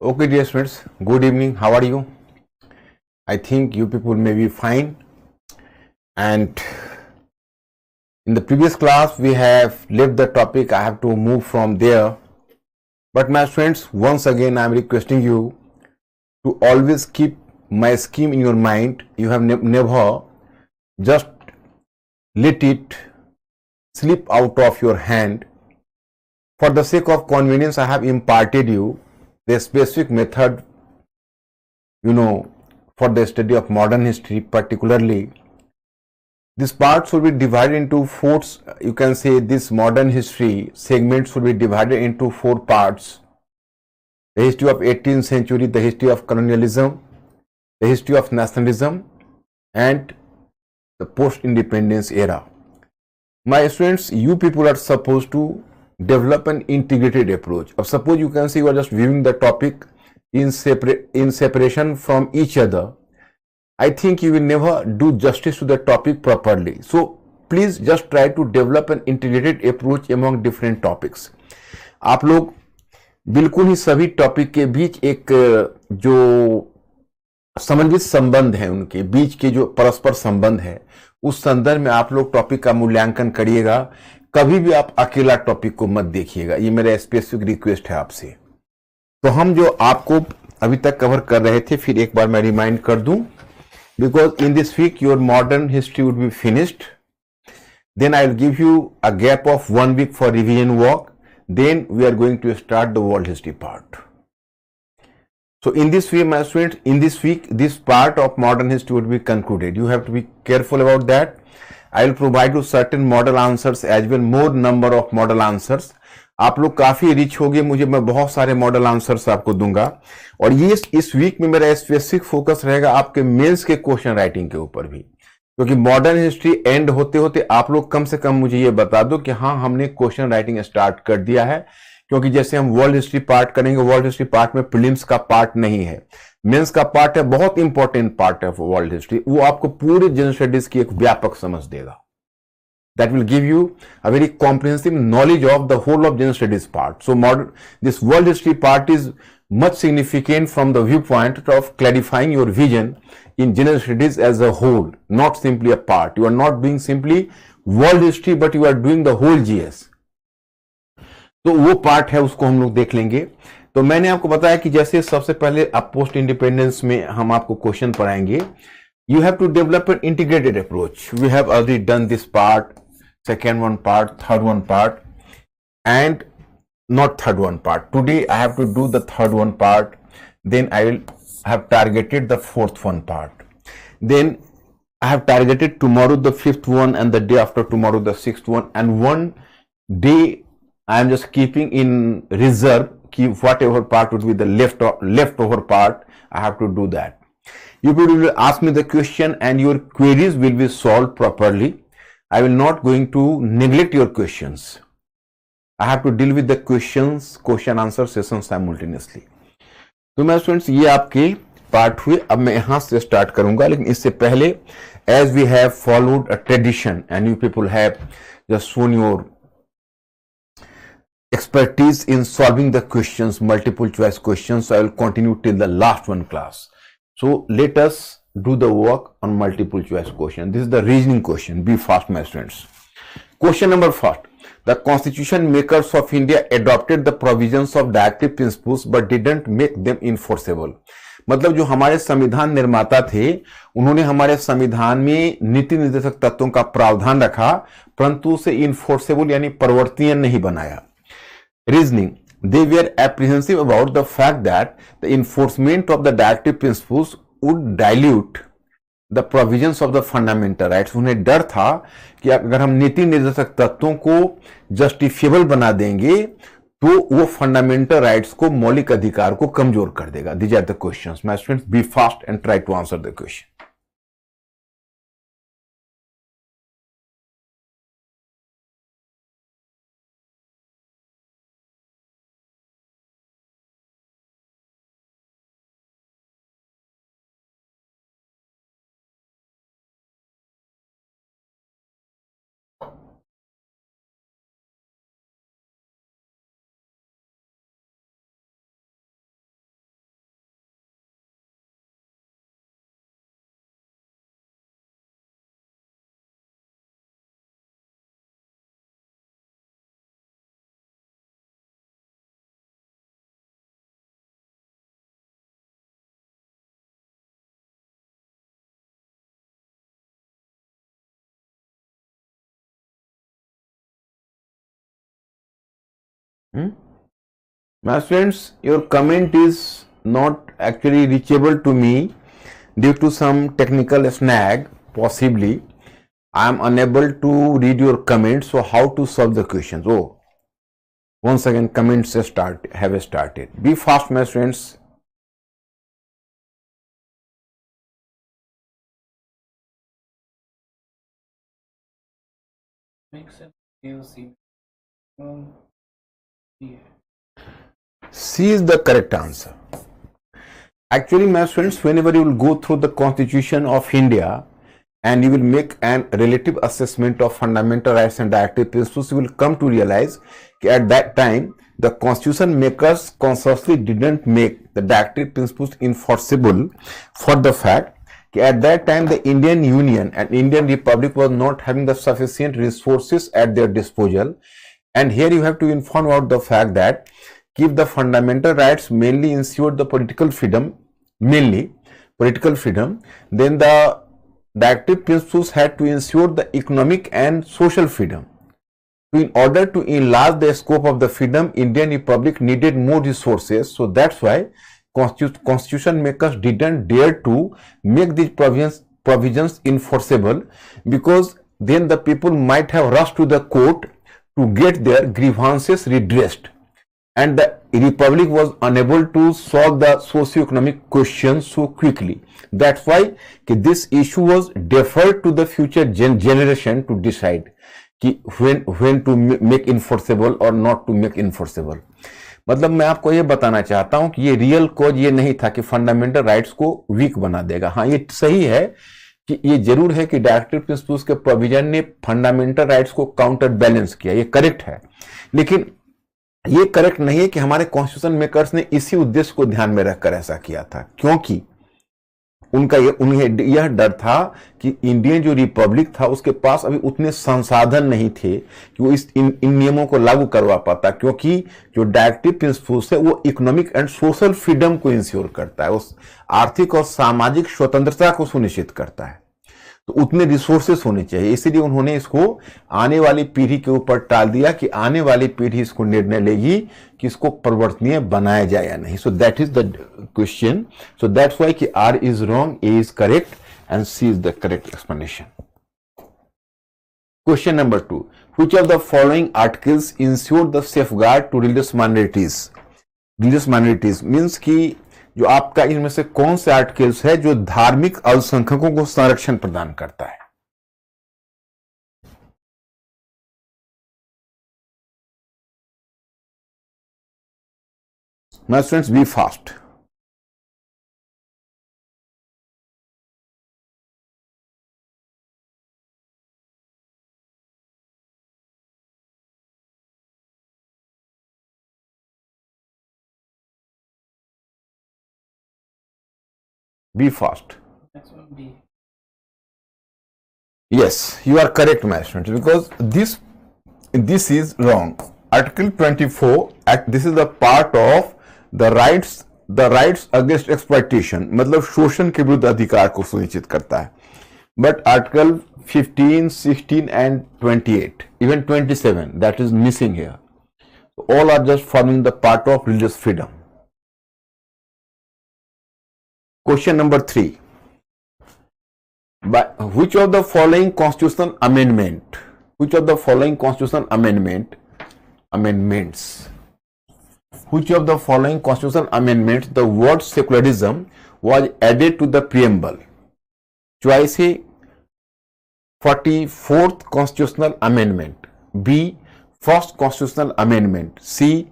Okay, dear students, good evening. How are you? I think you people may be fine. And in the previous class, we have left the topic. I have to move from there. But my friends, once again, I am requesting you to always keep my scheme in your mind. You have never just let it slip out of your hand. For the sake of convenience, I have imparted you the specific method, for the study of modern history, particularly this part should be divided into four. You can say this modern history segment should be divided into four parts: the history of 18th century, the history of colonialism, the history of nationalism, and the post-independence era. My students, you people are supposed to develop an integrated approach. Or suppose you can say you are just viewing the topic in separation from each other. I think you will never do justice to the topic properly. So please just try to develop an integrated approach among different topics. आप लोग बिल्कुल ही सभी topic के बीच एक जो समन्वित संबंध है, उनके बीच के जो परस्पर संबंध है, उस संदर्भ में आप लोग टॉपिक का मूल्यांकन करिएगा. कभी भी आप अकेला टॉपिक को मत देखिएगा. ये मेरा स्पेसिफिक रिक्वेस्ट है आपसे. तो हम जो आपको अभी तक कवर कर रहे थे, फिर एक बार मैं रिमाइंड कर दूं. Because in this week your modern history would be finished, then I will give you a gap of 1 week for revision work, then we are going to start the world history part. So in this way, my students, in this week this part of modern history would be concluded. You have to be careful about that. I will provide you certain model answers as well, more number of model answers. आप लोग काफी rich हो गए, मैं बहुत सारे model answers आपको दूंगा. और ये इस वीक में मेरा स्पेसिफिक फोकस रहेगा आपके मेंस के क्वेश्चन राइटिंग के ऊपर भी, क्योंकि मॉडर्न हिस्ट्री एंड होते होते आप लोग कम से कम मुझे ये बता दो कि हाँ, हमने क्वेश्चन राइटिंग स्टार्ट कर दिया है. क्योंकि जैसे हम वर्ल्ड हिस्ट्री पार्ट करेंगे, वर्ल्ड हिस्ट्री पार्ट में प्रीलिम्स का पार्ट नहीं है, मेंस का पार्ट है. बहुत इंपॉर्टेंट पार्ट है वर्ल्ड हिस्ट्री. वो आपको पूरे जनरल स्टडीज की एक व्यापक समझ देगा. That will give you a very comprehensive knowledge of the whole of general studies part. So this world history part is much significant from the viewpoint of clarifying your vision in general studies as a whole, not simply a part. You are not doing simply world history, but you are doing the whole GS. तो वो part है, उसको हम लोग देख लेंगे. तो मैंने आपको बताया कि जैसे सबसे पहले आप पोस्ट इंडिपेंडेंस में हम आपको क्वेश्चन पढ़ाएंगे. You have to develop an integrated approach. We have already done this part, second one part, third one part, and not third one part. Today I have to do the third one part. Then I will have targeted the fourth one part. Then I have targeted tomorrow the fifth one, and the day after tomorrow the sixth one, and one day I am just keeping in reserve. Keep whatever part would be the leftover part. I have to do that. You will ask me the question and your queries will be solved properly. I will not going to neglect your questions. I have to deal with the question answer session simultaneously. तो मैं students, ये आपके part हुए. अब मैं यहां से start करूंगा, लेकिन इससे पहले as we have followed a tradition and you people have just shown your expertise in solving the questions, multiple choice questions, so I will continue till the last one class. So let us do the work on multiple choice question. This is the reasoning question. Be fast, my students. Question number first. The constitution makers of India adopted the provisions of directive principles but didn't make them enforceable. मतलब जो हमारे संविधान निर्माता थे, उन्होंने हमारे संविधान में नीति निर्देशक तत्वों का प्रावधान रखा, परंतु उसे इन्फोर्सेबल यानी परिवर्तनीय नहीं बनाया. Reasoning. They were apprehensive about the fact that the enforcement of the directive principles would dilute the provisions of the fundamental rights. उन्हें डर था कि अगर हम नीति निर्देशक तत्वों को जस्टिफिएबल बना देंगे तो वो फंडामेंटल राइट्स को, मौलिक अधिकार को कमजोर कर देगा. These are the questions. My students, be fast and try to answer the question. Hmm? My friends, your comment is not actually reachable to me due to some technical snag, possibly. I am unable to read your comments, so how to solve the questions? Oh, once again, comments have started. Be fast, my friends. C is the correct answer. Actually, my friends, whenever you will go through the Constitution of India and you will make an relative assessment of fundamental rights and directive principles, you will come to realize that at that time, the constitution makers consciously didn't make the directive principles enforceable for the fact that at that time the Indian Union and Indian Republic was not having the sufficient resources at their disposal. And here you have to inform about the fact that if the fundamental rights mainly ensured the political freedom, then the directive principles had to ensure the economic and social freedom. In order to enlarge the scope of the freedom, Indian Republic needed more resources. So that's why constitution makers didn't dare to make these provisions enforceable, because then the people might have rushed to the court to get their grievances redressed, and the Republic was unable to solve the socio-economic questions so quickly. That's why this issue was deferred to the future generation to decide when to make enforceable or not to make enforceable. मतलब मैं आपको ये बताना चाहता हूं कि ये real cause ये नहीं था कि फंडामेंटल राइट्स को वीक बना देगा. हाँ, ये सही है कि ये जरूर है कि डायरेक्टिव प्रिंसिपल्स के प्रोविजन ने फंडामेंटल राइट्स को काउंटर बैलेंस किया, ये करेक्ट है. लेकिन ये करेक्ट नहीं है कि हमारे कॉन्स्टिट्यूशन मेकर्स ने इसी उद्देश्य को ध्यान में रखकर ऐसा किया था, क्योंकि उन्हें यह डर था कि इंडियन जो रिपब्लिक था उसके पास अभी उतने संसाधन नहीं थे कि वो इन नियमों को लागू करवा पाता, क्योंकि जो डायरेक्टिव प्रिंसिपल्स है वो इकोनॉमिक एंड सोशल फ्रीडम को इंश्योर करता है, उस आर्थिक और सामाजिक स्वतंत्रता को सुनिश्चित करता है. तो उतने रिसोर्सेस होने चाहिए, इसीलिए उन्होंने इसको आने वाली पीढ़ी के ऊपर टाल दिया कि आने वाली पीढ़ी इसको निर्णय लेगी कि इसको परिवर्तनीय बनाया जाए या नहीं. So that is the question. So that's why कि R is wrong, A is correct and C is the correct explanation. Question number 2. Which of the following articles ensure the safeguard to religious minorities. Religious minorities means कि जो आपका इनमें से कौन से articles है जो धार्मिक अल्पसंख्यकों को संरक्षण प्रदान करता है. My students, be fast. Be fast. Yes, you are correct, my students, because this is wrong. Article 24, this is the part of the rights against exploitation, मतलब शोषण के विरुद्ध अधिकार को सुनिश्चित करता है. But Article 15, 16 and 28, even 27, that is missing here. All are just forming the part of religious freedom. Question number 3. By which of the following constitutional amendments which of the following constitutional amendments the word secularism was added to the preamble? Choice A, 44th constitutional amendment, B, first constitutional amendment, C,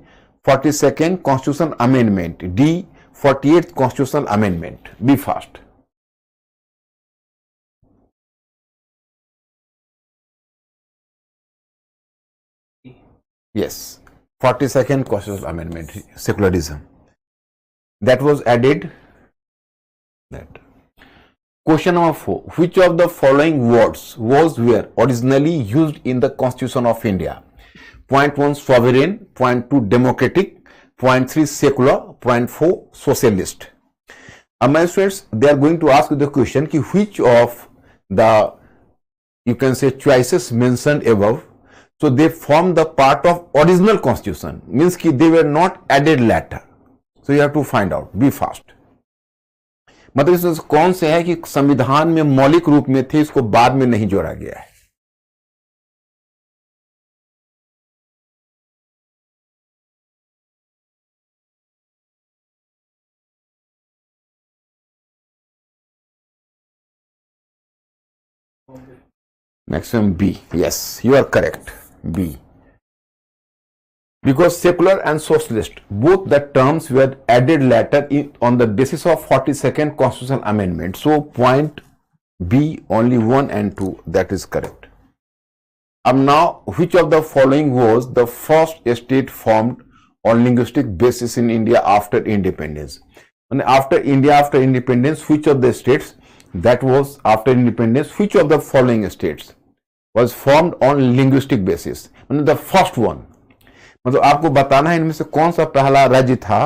42nd constitutional amendment, D, 48th constitutional amendment. Be fast. Yes, 42nd constitutional amendment, secularism. That was added. That. Question number 4. Which of the following words were originally used in the Constitution of India? Point 1, sovereign. Point 2, democratic. Point 3, secular. Point 4, socialist. My students, they are going to ask the question ki which of the, you can say, choices mentioned above, So they form the part of original constitution, means कि they were not added later. So you have to find out, be fast. मतलब इसमें कौन से है कि संविधान में मौलिक रूप में थे, इसको बाद में नहीं जोड़ा गया है. Maximum B. Yes, you are correct. B. Because secular and socialist, both the terms were added later on the basis of 42nd Constitutional Amendment. So point B, only 1 and 2, that is correct. Now, which of the following was the first state formed on linguistic basis in India after independence? And after independence, which of the states that was after independence, which of the following states was formed on linguistic basis? And the first one, मतलब आपको बताना है इनमें से कौन सा पहला राज्य था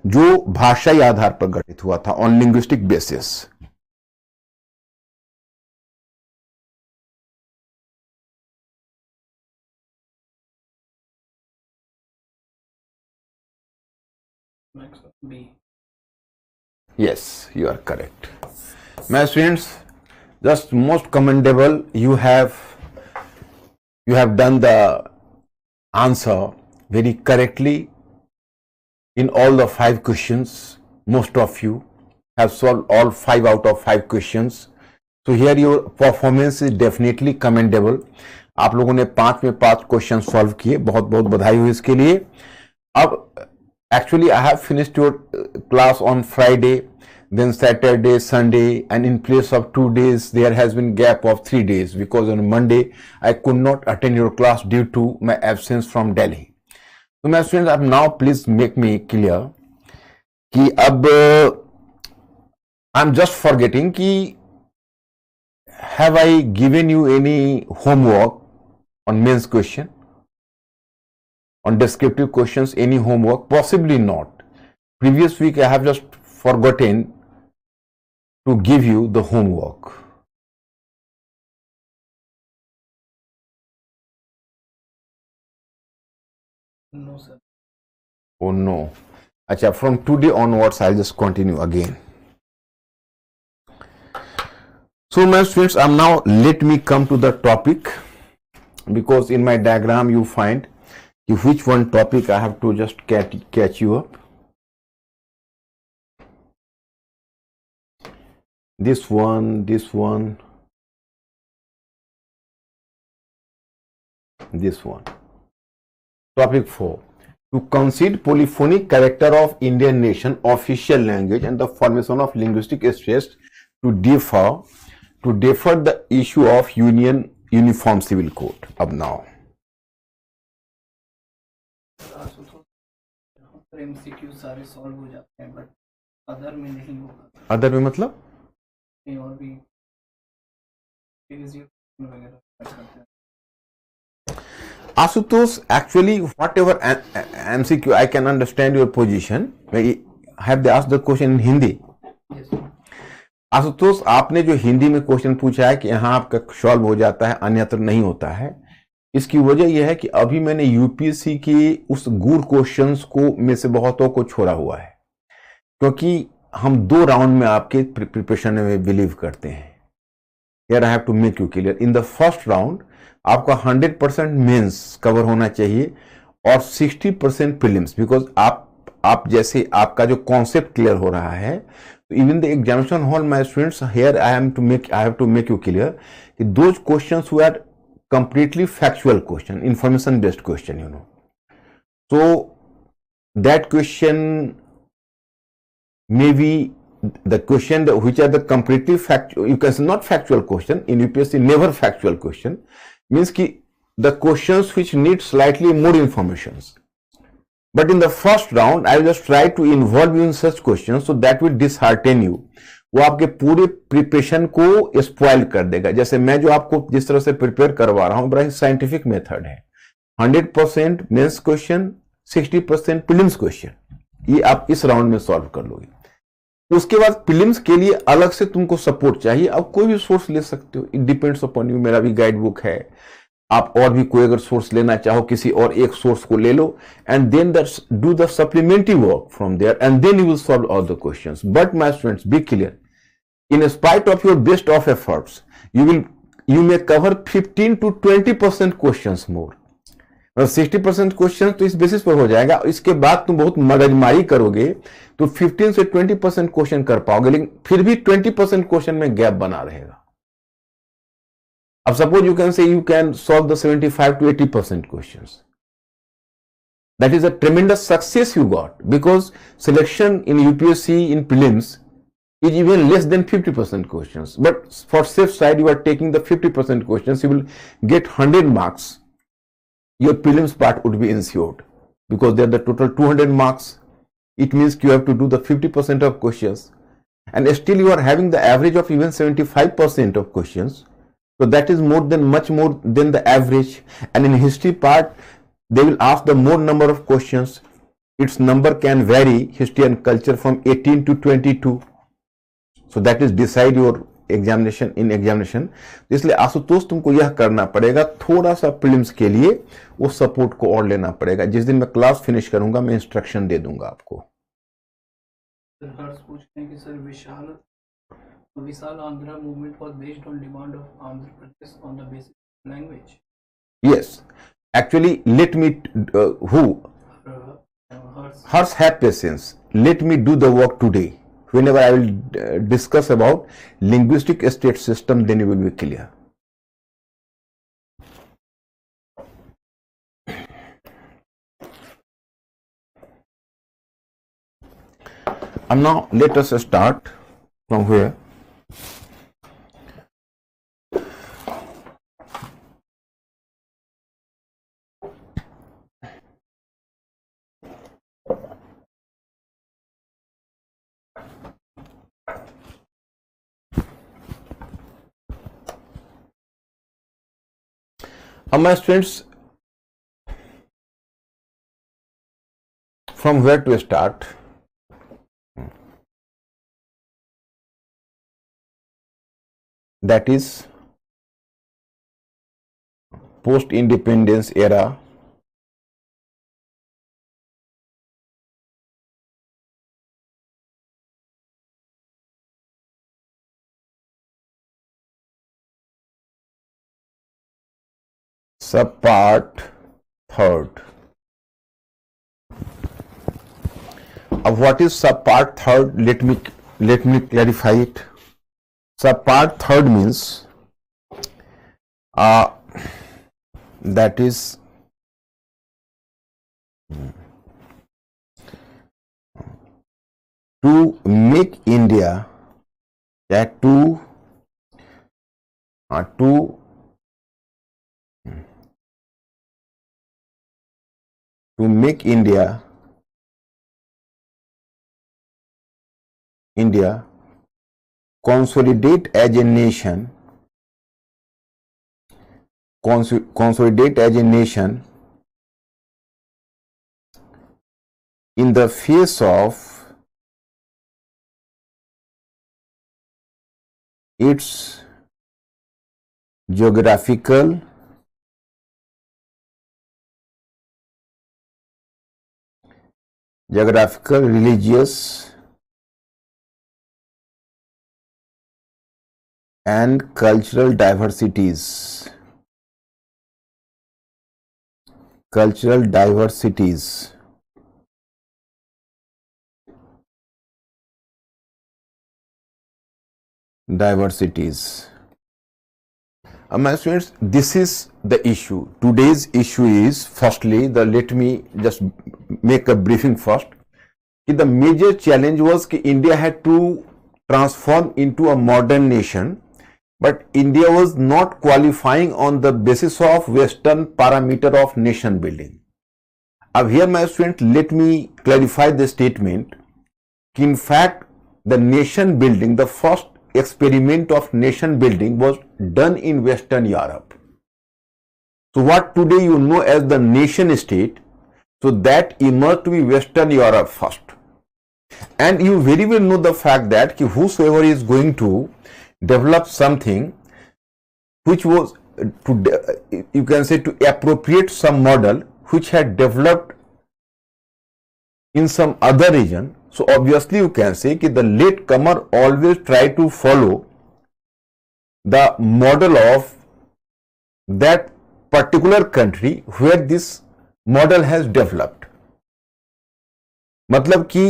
जो भाषाई आधार पर गठित हुआ था, on linguistic basis. B. Yes, you are correct. My students, just most commendable, you have done the answer very correctly in all the 5 questions. Most of you have solved all 5 out of 5 questions. So here your performance is definitely commendable. आप लोगों ने 5 में 5 question solve किए, बहुत बहुत बधाई हुई इसके लिए. अब actually I have finished your class on Friday, then Saturday, Sunday, and in place of 2 days there has been gap of 3 days because on Monday I could not attend your class due to my absence from Delhi. So my students, अब now please make me clear कि अब I'm just forgetting कि have I given you any homework on mains question, on descriptive questions, any homework? Possibly not. Previous week I have just forgotten to give you the homework. No, sir. Oh no. Acha, from today onwards I'll just continue again. So my students, now let me come to the topic, because in my diagram you find which one topic I have to just catch you up. This one, this one, this one. Topic 4. To concede polyphonic character of Indian nation official language and the formation of linguistic states to defer the issue of uniform civil code. Ab now. MCQ सारे solve हो जाते हैं, but other में नहीं होगा. Other में मतलब कहीं और भी वगैरह करते हैं. Ashutosh, actually whatever MCQ, I can understand your position. Have they asked the question in Hindi? Yes. Ashutosh, आपने जो हिंदी में क्वेश्चन पूछा है कि यहाँ आपका सॉल्व हो जाता है, अन्यत्र नहीं होता है, इसकी वजह यह है कि अभी मैंने यूपीएससी की उस गुर क्वेश्चंस को में से बहुतों को छोड़ा हुआ है, क्योंकि हम 2 राउंड में आपके प्रिपरेशन में बिलीव करते हैं. Here I have to make you clear. In the first round आपका 100% मेंस कवर होना चाहिए और 60% प्रीलिम्स, बिकॉज आप जैसे आपका जो कॉन्सेप्ट क्लियर हो रहा है, तो even the examination hall my students, here I have to make you clear कि those questions were completely factual question, information based question, you know. So that question may be the question which are the completely factual, you can say not factual question, in UPSC never factual question, means ki the questions which need slightly more informations. But in the first round, I will just try to involve you in such questions, so that will dishearten you. वो आपके पूरे preparation को spoil कर देगा. जैसे मैं जो आपको जिस तरह से प्रिपेयर करवा रहा हूं, बड़ा ही साइंटिफिक मेथड है. 100% मेंस क्वेश्चन, 60% प्रीलिम्स क्वेश्चन, ये आप इस राउंड में सॉल्व कर लोगे. उसके बाद प्रीलिम्स के लिए अलग से तुमको सपोर्ट चाहिए. अब कोई भी सोर्स ले सकते हो, इट डिपेंड्स अपॉन यू. मेरा भी गाइड बुक है, आप और भी कोई अगर सोर्स लेना चाहो किसी और एक सोर्स को ले लो and then do the supplementary work from there and then you will solve all the questions. But my students, be clear, in spite of your best of efforts, you may cover 15 to 20% questions more. 60% question तो इस basis पर हो जाएगा. इसके बाद तुम बहुत मगजमारी करोगे तो 15 से 20% क्वेश्चन कर पाओगे, लेकिन फिर भी 20% क्वेश्चन में गैप बना रहेगा. अब सपोज यू कैन से you can solve the 75 to 80% questions. That is a tremendous success you got, because selection in UPSC in prelims is even less than 50% questions. But for safe side, you are taking the 50% questions. You will get 100 marks. Your prelims part would be ensured because they are the total 200 marks. It means you have to do the 50% of questions, and still you are having the average of even 75% of questions. So that is much more than the average. And in history part, they will ask the more number of questions. Its number can vary, history and culture, from 18 to 22. So that is decide your examination in examination. इसलिए आशुतोष तुमको यह करना पड़ेगा, थोड़ा सा prelims के लिए वो सपोर्ट को और लेना पड़ेगा. जिस दिन मैं क्लास फिनिश करूंगा मैं इंस्ट्रक्शन दे दूंगा आपको. सर हर्ष पूछते हैं कि sir Vishal Andhra movement was based on demand of Andhra Pradesh on the basis language. Yes, actually, let me Harsh, have patience. Let me do the work today. Whenever I will discuss about linguistic state system, then you will be clear. And now let us start from where. My students, from where to start? That is post-independence era. Subpart third. What is subpart third? Let me clarify it. Subpart third means that is to make India to make India consolidate as a nation, in the face of its geographical, religious and cultural diversities. My students, this is the issue. Today's issue is, firstly, let me just make a briefing first. The major challenge was that India had to transform into a modern nation, but India was not qualifying on the basis of Western parameter of nation building. Now here, my students, let me clarify the statement. In fact, the nation building, the first experiment of nation building was done in Western Europe. So what today you know as the nation state, so that emerged to be Western Europe first. And you very well know the fact that whosoever is going to develop something which was you can say to appropriate some model which had developed in some other region. So obviously you can say that the latecomer always try to follow the model of that particular country where this model has developed. मतलब कि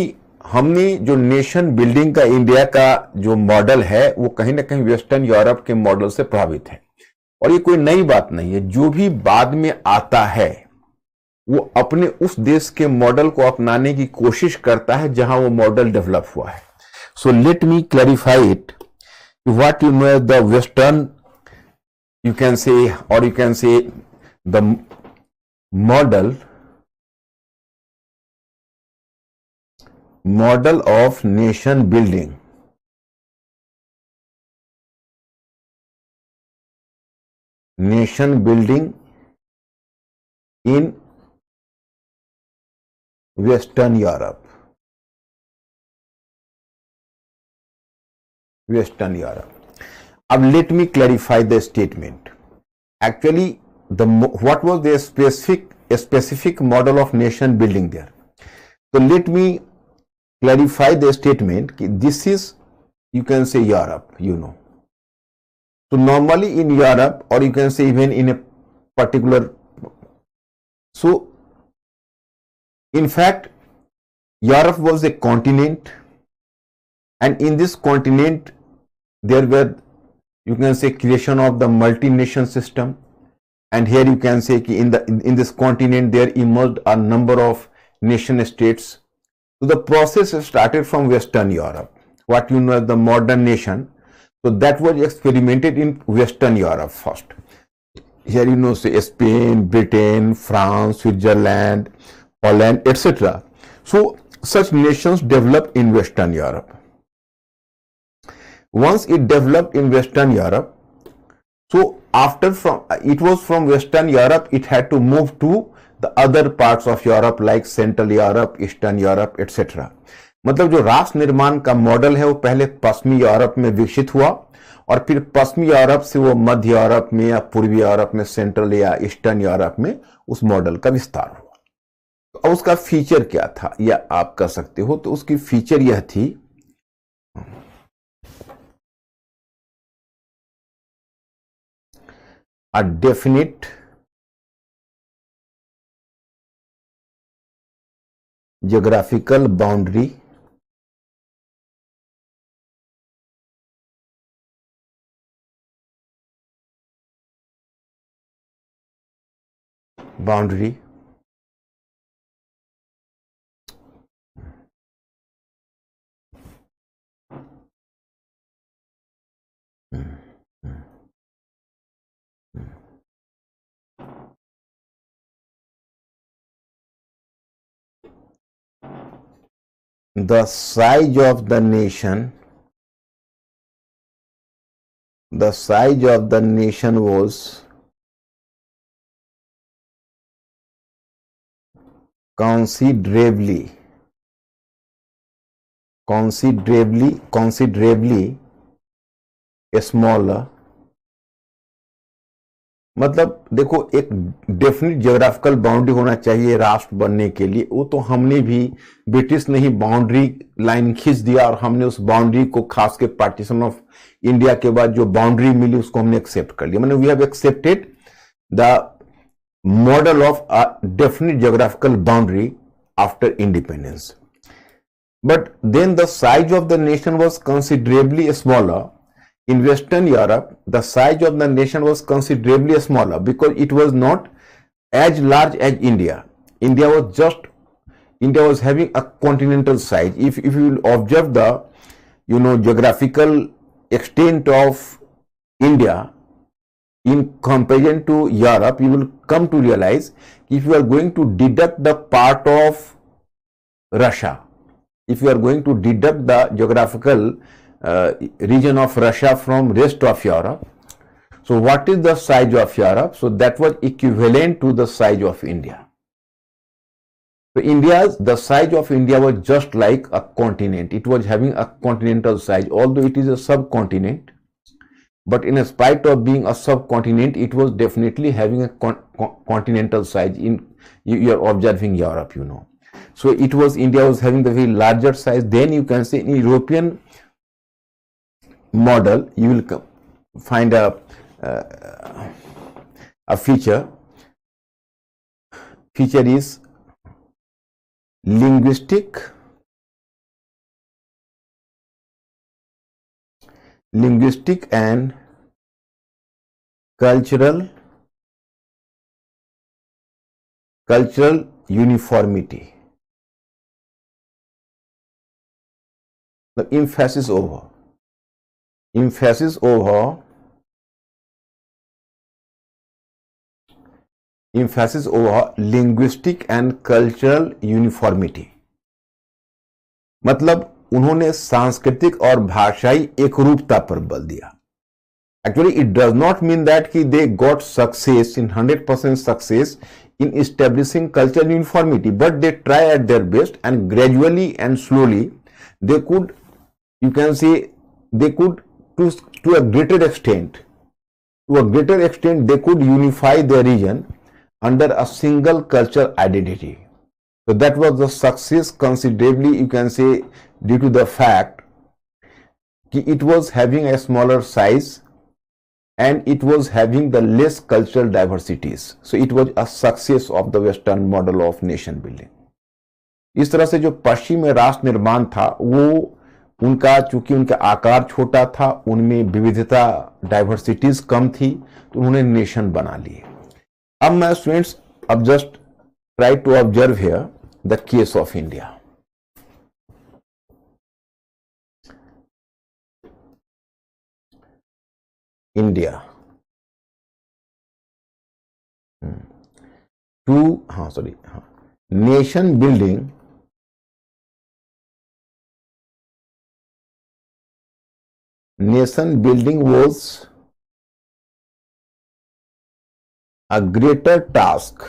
हमने जो nation building का India का जो model है वो कहीं ना कहीं वेस्टर्न यूरोप के मॉडल से प्रभावित है, और ये कोई नई बात नहीं है। जो भी बाद में आता है वो अपने उस देश के मॉडल को अपनाने की कोशिश करता है जहां वो मॉडल डेवलप हुआ है। So let me clarify it, what you know the western, you can say, or you can say the model of nation building. Nation building in Western Europe. Western Europe. Now let me clarify the statement. Actually, what was the specific model of nation building there? So let me clarify the statement. This is, you can say, Europe, you know. So normally in Europe, or you can say even in a particular, so in fact Europe was a continent, and in this continent there were, you can say, creation of the multi-nation system, and here you can say in this continent there emerged a number of nation states. So the process started from Western Europe, what you know as the modern nation. So that was experimented in Western Europe first. Here you know, say Spain, Britain, France, Switzerland, Holland, etc. So such nations developed in Western Europe. Once it developed in Western Europe, so after it was from Western Europe, it had to move to the other parts of Europe like Central Europe, Eastern Europe, etc. मतलब जो राष्ट्र निर्माण का model है वो पहले पश्चिमी Europe में विकसित हुआ, और फिर पश्चिमी यूरोप से वो मध्य यूरोप में या पूर्वी यूरोप में, सेंट्रल या ईस्टर्न यूरोप में उस मॉडल का विस्तार हुआ। तो अब उसका फीचर क्या था या आप कह सकते हो, तो उसकी फीचर यह थी, a definite geographical boundary the size of the nation was considerably smaller। मतलब देखो, एक डेफिनेट जियोग्राफिकल बाउंड्री होना चाहिए राष्ट्र बनने के लिए। वो तो हमने भी, ब्रिटिश ने ही बाउंड्री लाइन खींच दिया, और हमने उस बाउंड्री को, खास के पार्टीशन ऑफ इंडिया के बाद जो बाउंड्री मिली उसको हमने एक्सेप्ट कर लिया। मैंने we have accepted the model of a definite geographical boundary after independence, but then the size of the nation was considerably smaller. In Western Europe, the size of the nation was considerably smaller because it was not as large as India. India was having a continental size. If you will observe the, you know, geographical extent of India in comparison to Europe, you will come to realize if you are going to deduct the part of Russia, if you are going to deduct the geographical region of Russia from rest of Europe, so what is the size of Europe? So that was equivalent to the size of India. So the size of India was just like a continent. It was having a continental size, although it is a subcontinent, but in spite of being a subcontinent, it was definitely having a continental size. You are observing Europe, you know. So it was, India was having the very larger size. Then you can say in European model, you will find a feature. Feature is linguistic and cultural uniformity. The emphasis over linguistic and cultural uniformity. मतलब उन्होंने सांस्कृतिक और भाषाई एकरूपता पर बल दिया. Actually, it does not mean that they got success in 100% success in establishing cultural uniformity, but they try at their best, and gradually and slowly they could, you can say, they could to a greater extent, they could unify their region under a single cultural identity. So that was the success considerably, you can say, due to the fact that it was having a smaller size and it was having the less cultural diversities. So it was a success of the Western model of nation building. इस तरह से जो पश्चिमी राष्ट्र निर्माण था वो उनका, चूंकि उनका आकार छोटा था, उनमें विविधता, डाइवर्सिटीज कम थी, तो उन्होंने नेशन बना लिए. अब मैं स्टूडेंट्स अब just try to observe here the case of India. India nation building was a greater task.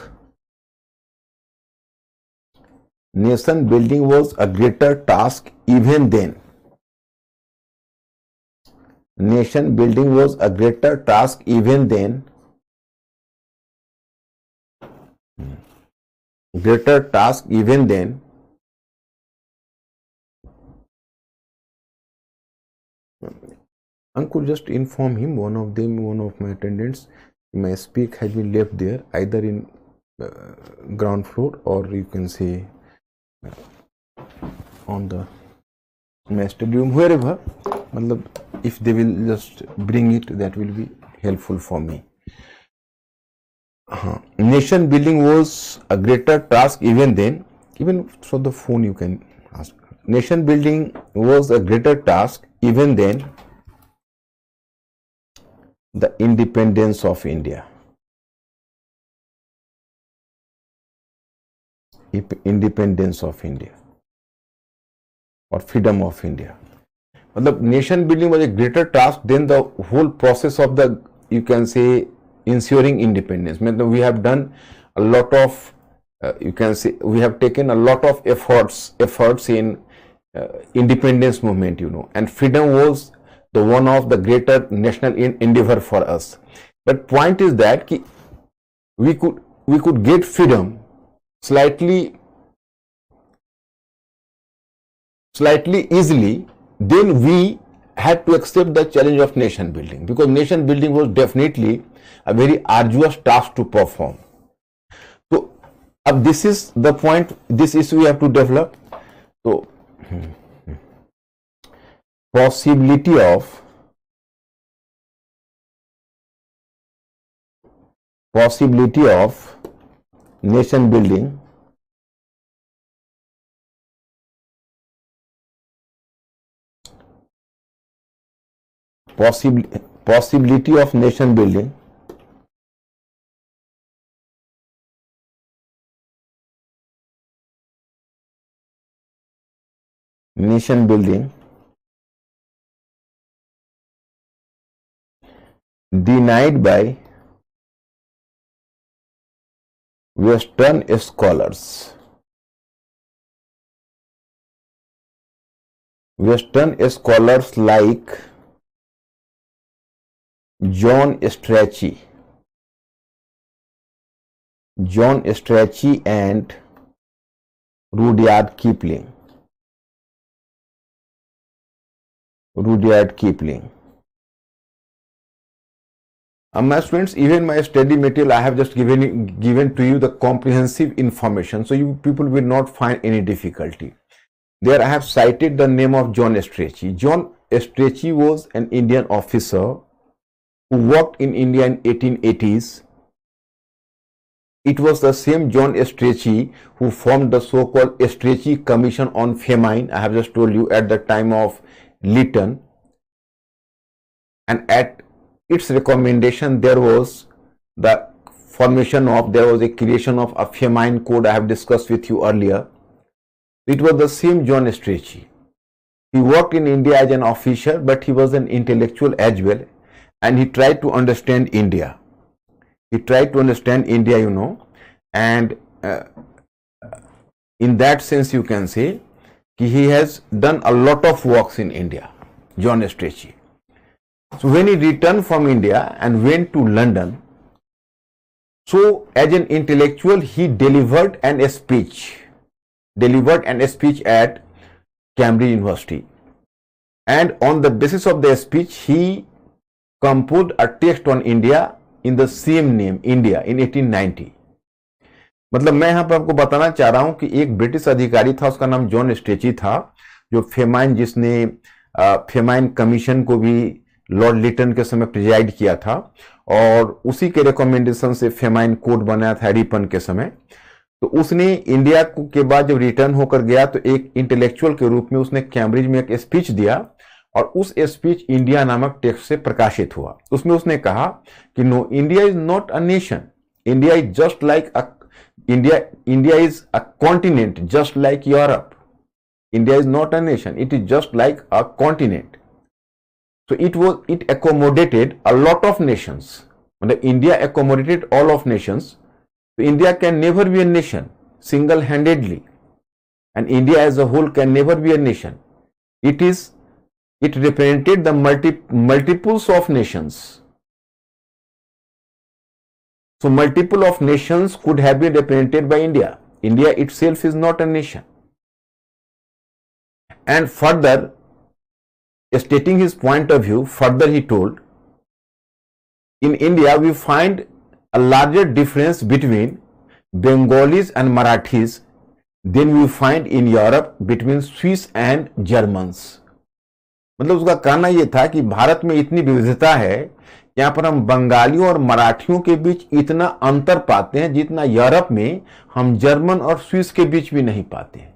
Nation building was a greater task even then. Nation building was a greater task even then. Greater task even then. Uncle, just inform him, one of my attendants, my speak has been left there, either in ground floor or you can say on the master room, wherever. If they will just bring it, that will be helpful for me. Nation building was a greater task even then. Even through the phone you can ask. Nation building was a greater task even then. The independence of India. Independence of India or freedom of India. The nation building was a greater task than the whole process of the, you can say, ensuring independence. We have done a lot of, you can say, we have taken a lot of efforts in independence movement, you know, and freedom was the one of the greater national endeavor for us. But point is that we could get freedom slightly easily. Then we had to accept the challenge of nation building, because nation building was definitely a very arduous task to perform. So this is the point, this issue we have to develop. So possibility of nation building possibility of nation building denied by Western scholars. Western scholars like John Strachey and Rudyard Kipling. My students, even my study material, I have just given to you the comprehensive information, so you people will not find any difficulty. There I have cited the name of John Strachey. John Strachey was an Indian officer who worked in India in 1880s. It was the same John Strachey who formed the so-called Strachey Commission on Famine. I have just told you at the time of Lytton, and at its recommendation there was a creation of a famine code. I have discussed with you earlier. It was the same John Strachey. He worked in India as an officer, but he was an intellectual as well, and he tried to understand India. And in that sense you can say he has done a lot of works in India, John Strachey. So when he returned from India and went to London, so as an intellectual he delivered a speech at Cambridge University, and on the basis of the speech he composed a text on India in the same name, India, in 1890. मतलब मैं यहाँ पर आपको बताना चाह रहा हूँ कि एक ब्रिटिश अधिकारी था, उसका नाम जॉन स्ट्रेची था, जो जिसने फेमाइन कमीशन को भी लॉर्ड लिटन के समय प्रिजाइड किया था, और उसी के रिकमेंडेशन से फेमाइन कोड बनाया था रिपन के समय. तो उसने इंडिया के बाद जब रिटर्न होकर गया तो एक इंटेलेक्चुअल के रूप में उसने कैम्ब्रिज में एक स्पीच दिया, और उस स्पीच इंडिया नामक टेक्स्ट से प्रकाशित हुआ. उसमें उसने कहा कि no, India is not a nation, India is just like India is a continent just like Europe. India is not a nation, it is just like a continent. So it accommodated a lot of nations. When India accommodated all of nations, so India can never be a nation single-handedly, and India as a whole can never be a nation. It represented the multiples of nations. So multiple of nations could have been represented by India. India itself is not a nation. And further, stating his point of view, further he told, in India we find a larger difference between Bengalis and Marathis than we find in Europe between Swiss and Germans. मतलब उसका कहना यह था कि भारत में इतनी विविधता है, यहाँ पर हम बंगालियों और मराठियों के बीच इतना अंतर पाते हैं जितना यूरोप में हम जर्मन और स्विस के बीच भी नहीं पाते हैं.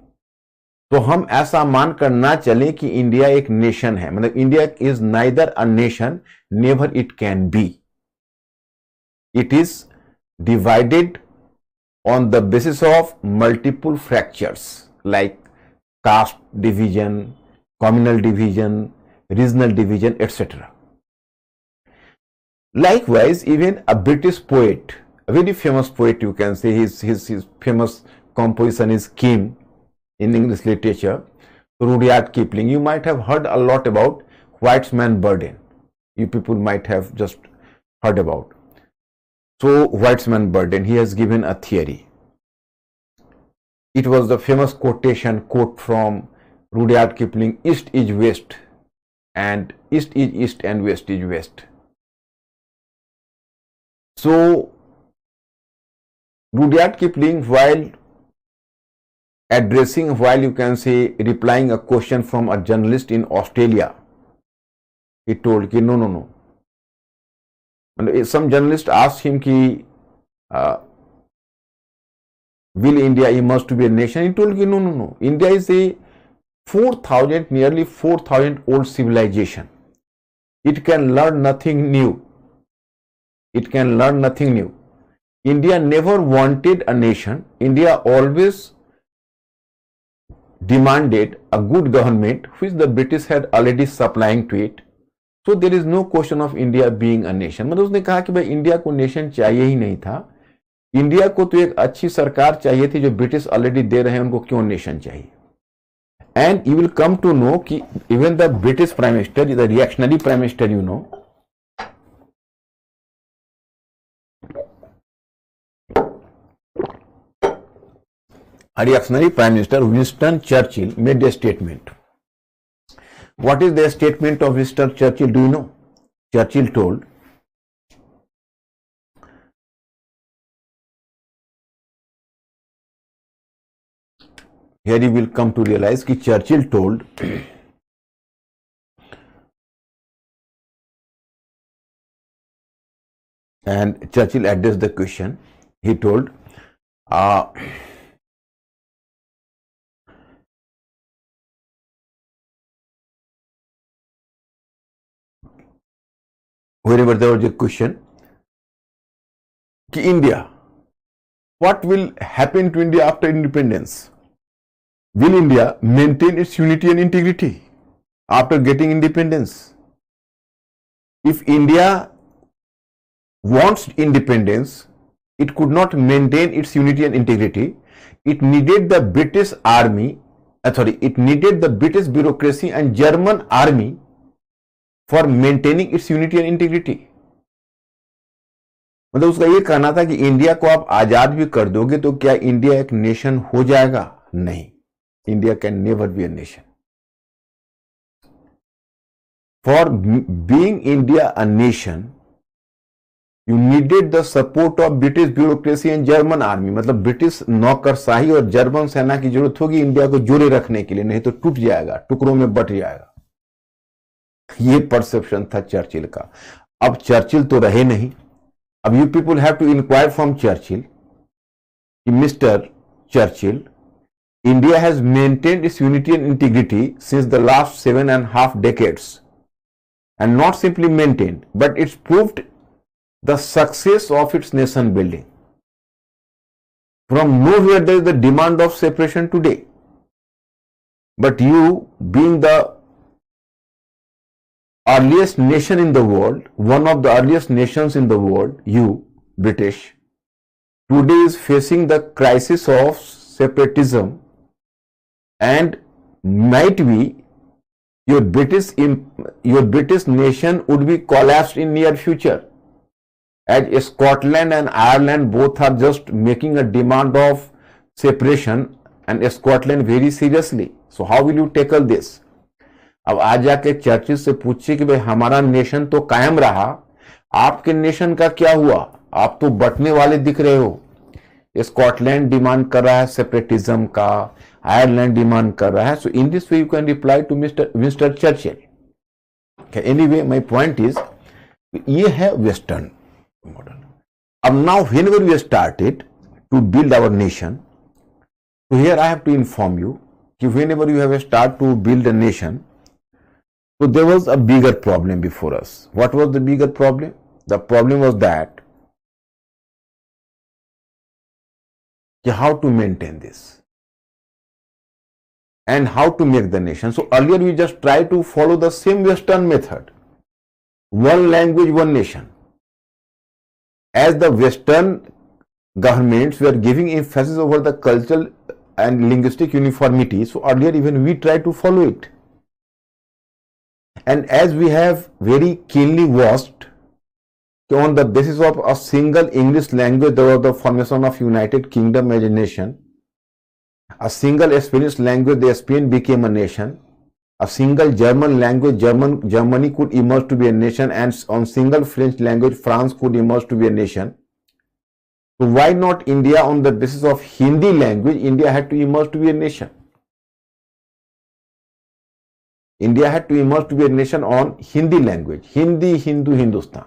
तो हम ऐसा मानकर ना चलें कि इंडिया एक नेशन है. मतलब India is neither a nation, never it can be. It is divided on the basis of multiple fractures like caste division, communal division, regional division, etc. Likewise, even a British poet, a very famous poet, you can say, his famous composition is Kim in English literature, Rudyard Kipling. You might have heard a lot about White Man's Burden. You people might have just heard about. So, White Man's Burden, he has given a theory. It was the famous quote from Rudyard Kipling, East is West, and East is East and West is West. So, Rudyard Kipling, while you can say replying a question from a journalist in Australia, he told कि no. And some journalist asked him कि will India emerge to be a nation? He told कि no. India is a nearly 4,000 old civilization. It can learn nothing new. India never wanted a nation. India always demanded a good government, which the British had already supplying to it. So there is no question of India being a nation. मतलब उसने कहा कि भाई India को nation चाहिए ही नहीं था. India को तो एक अच्छी सरकार चाहिए थी, जो ब्रिटिश ऑलरेडी दे रहे हैं, उनको क्यों नेशन चाहिए? And you will come to know कि even the British Prime Minister, the reactionary Prime Minister, A reactionary Prime Minister Winston Churchill made a statement. What is the statement of Winston Churchill? Do you know? Churchill told, here you will come to realize that Churchill told, and Churchill addressed the question. He told, wherever there was a question, India, what will happen to India after independence? Will India maintain its unity and integrity after getting independence? If India wants independence, it could not maintain its unity and integrity. It needed the British army, it needed the British bureaucracy and German army for maintaining its unity and integrity. मतलब उसका ये कहना था कि India को आप आजाद भी कर दोगे तो क्या इंडिया एक नेशन हो जाएगा? नहीं, India can never be a nation. For being India a nation, you needed the support of British bureaucracy and German army. मतलब ब्रिटिश नौकरशाही और जर्मन सेना की जरूरत होगी इंडिया को जोड़े रखने के लिए, नहीं तो टूट जाएगा, टुकड़ों में बट जाएगा. ये परसेप्शन था चर्चिल का. अब चर्चिल तो रहे नहीं. अब you people have to enquire from Churchill कि Mister Churchill, India has maintained its unity and integrity since the last 7.5 decades, and not simply maintained, but it's proved the success of its nation building. From nowhere there is the demand of separation today. But you, being the earliest nation in the world, one of the earliest nations in the world, you, British, today is facing the crisis of separatism, and might be your British nation would be collapsed in near future, as Scotland and Ireland both are just making a demand of separation, and Scotland very seriously. So how will you tackle this? अब आज जाके Churchill से पूछिए कि भाई हमारा nation तो कायम रहा, आपके नेशन का क्या हुआ? आप तो बटने वाले दिख रहे हो. स्कॉटलैंड डिमांड कर रहा है सेपरेटिज्म का, आयरलैंड डिमांड कर रहा है. So in this way you can reply to Mister Churchill. Anyway, my point is, ये है वेस्टर्न मॉडल. अब now whenever we started to build our nation, so here I have to inform you that whenever you have started to build a nation, so there was a bigger problem before us. What was the bigger problem? The problem was that how to maintain this and how to make the nation. So earlier we just tried to follow the same Western method, one language, one nation. As the Western governments were giving emphasis over the cultural and linguistic uniformity, so earlier even we tried to follow it. And as we have very keenly watched, on the basis of a single English language, there was the formation of United Kingdom as a nation. A single Spanish language, the Spain became a nation. A single German language, Germany could emerge to be a nation, and on single French language, France could emerge to be a nation. So why not India? On the basis of Hindi language, India had to emerge to be a nation. India had to emerge to be a nation on Hindi language, Hindi, Hindu, Hindustan.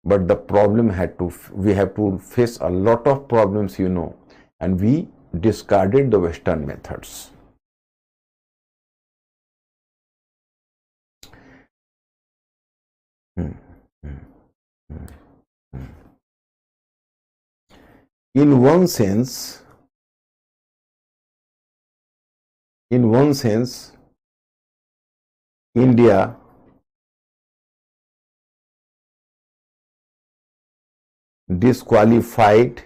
But the problem we have to face a lot of problems, and we discarded the Western methods. In one sense, India disqualified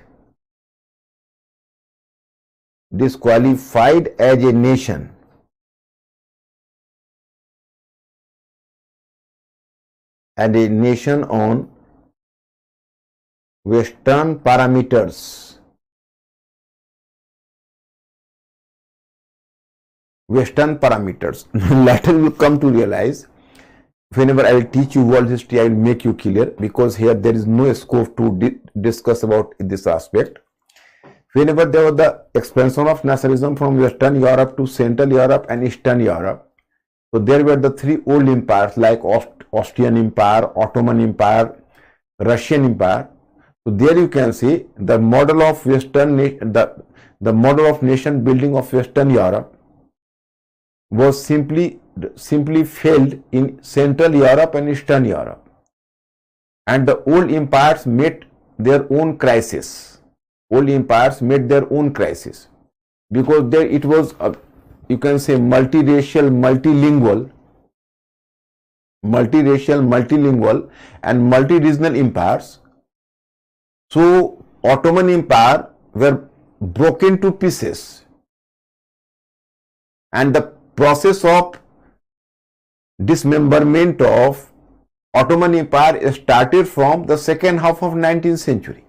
as a nation on Western parameters. Western parameters. Later you will come to realize, whenever I will teach you world history, I will make you clear, because here there is no scope to discuss about this aspect. Whenever there was the expansion of nationalism from Western Europe to Central Europe and Eastern Europe, so there were the three old empires like Austrian Empire, Ottoman Empire, Russian Empire. So there you can see the model of the model of nation building of Western Europe was simply failed in Central Europe and Eastern Europe, and the old empires met their own crisis. Old empires met their own crisis because there it was you can say multiracial, multilingual and multi-regional empires. So Ottoman Empire were broken to pieces, and the process of dismemberment of Ottoman Empire started from the second half of 19th century,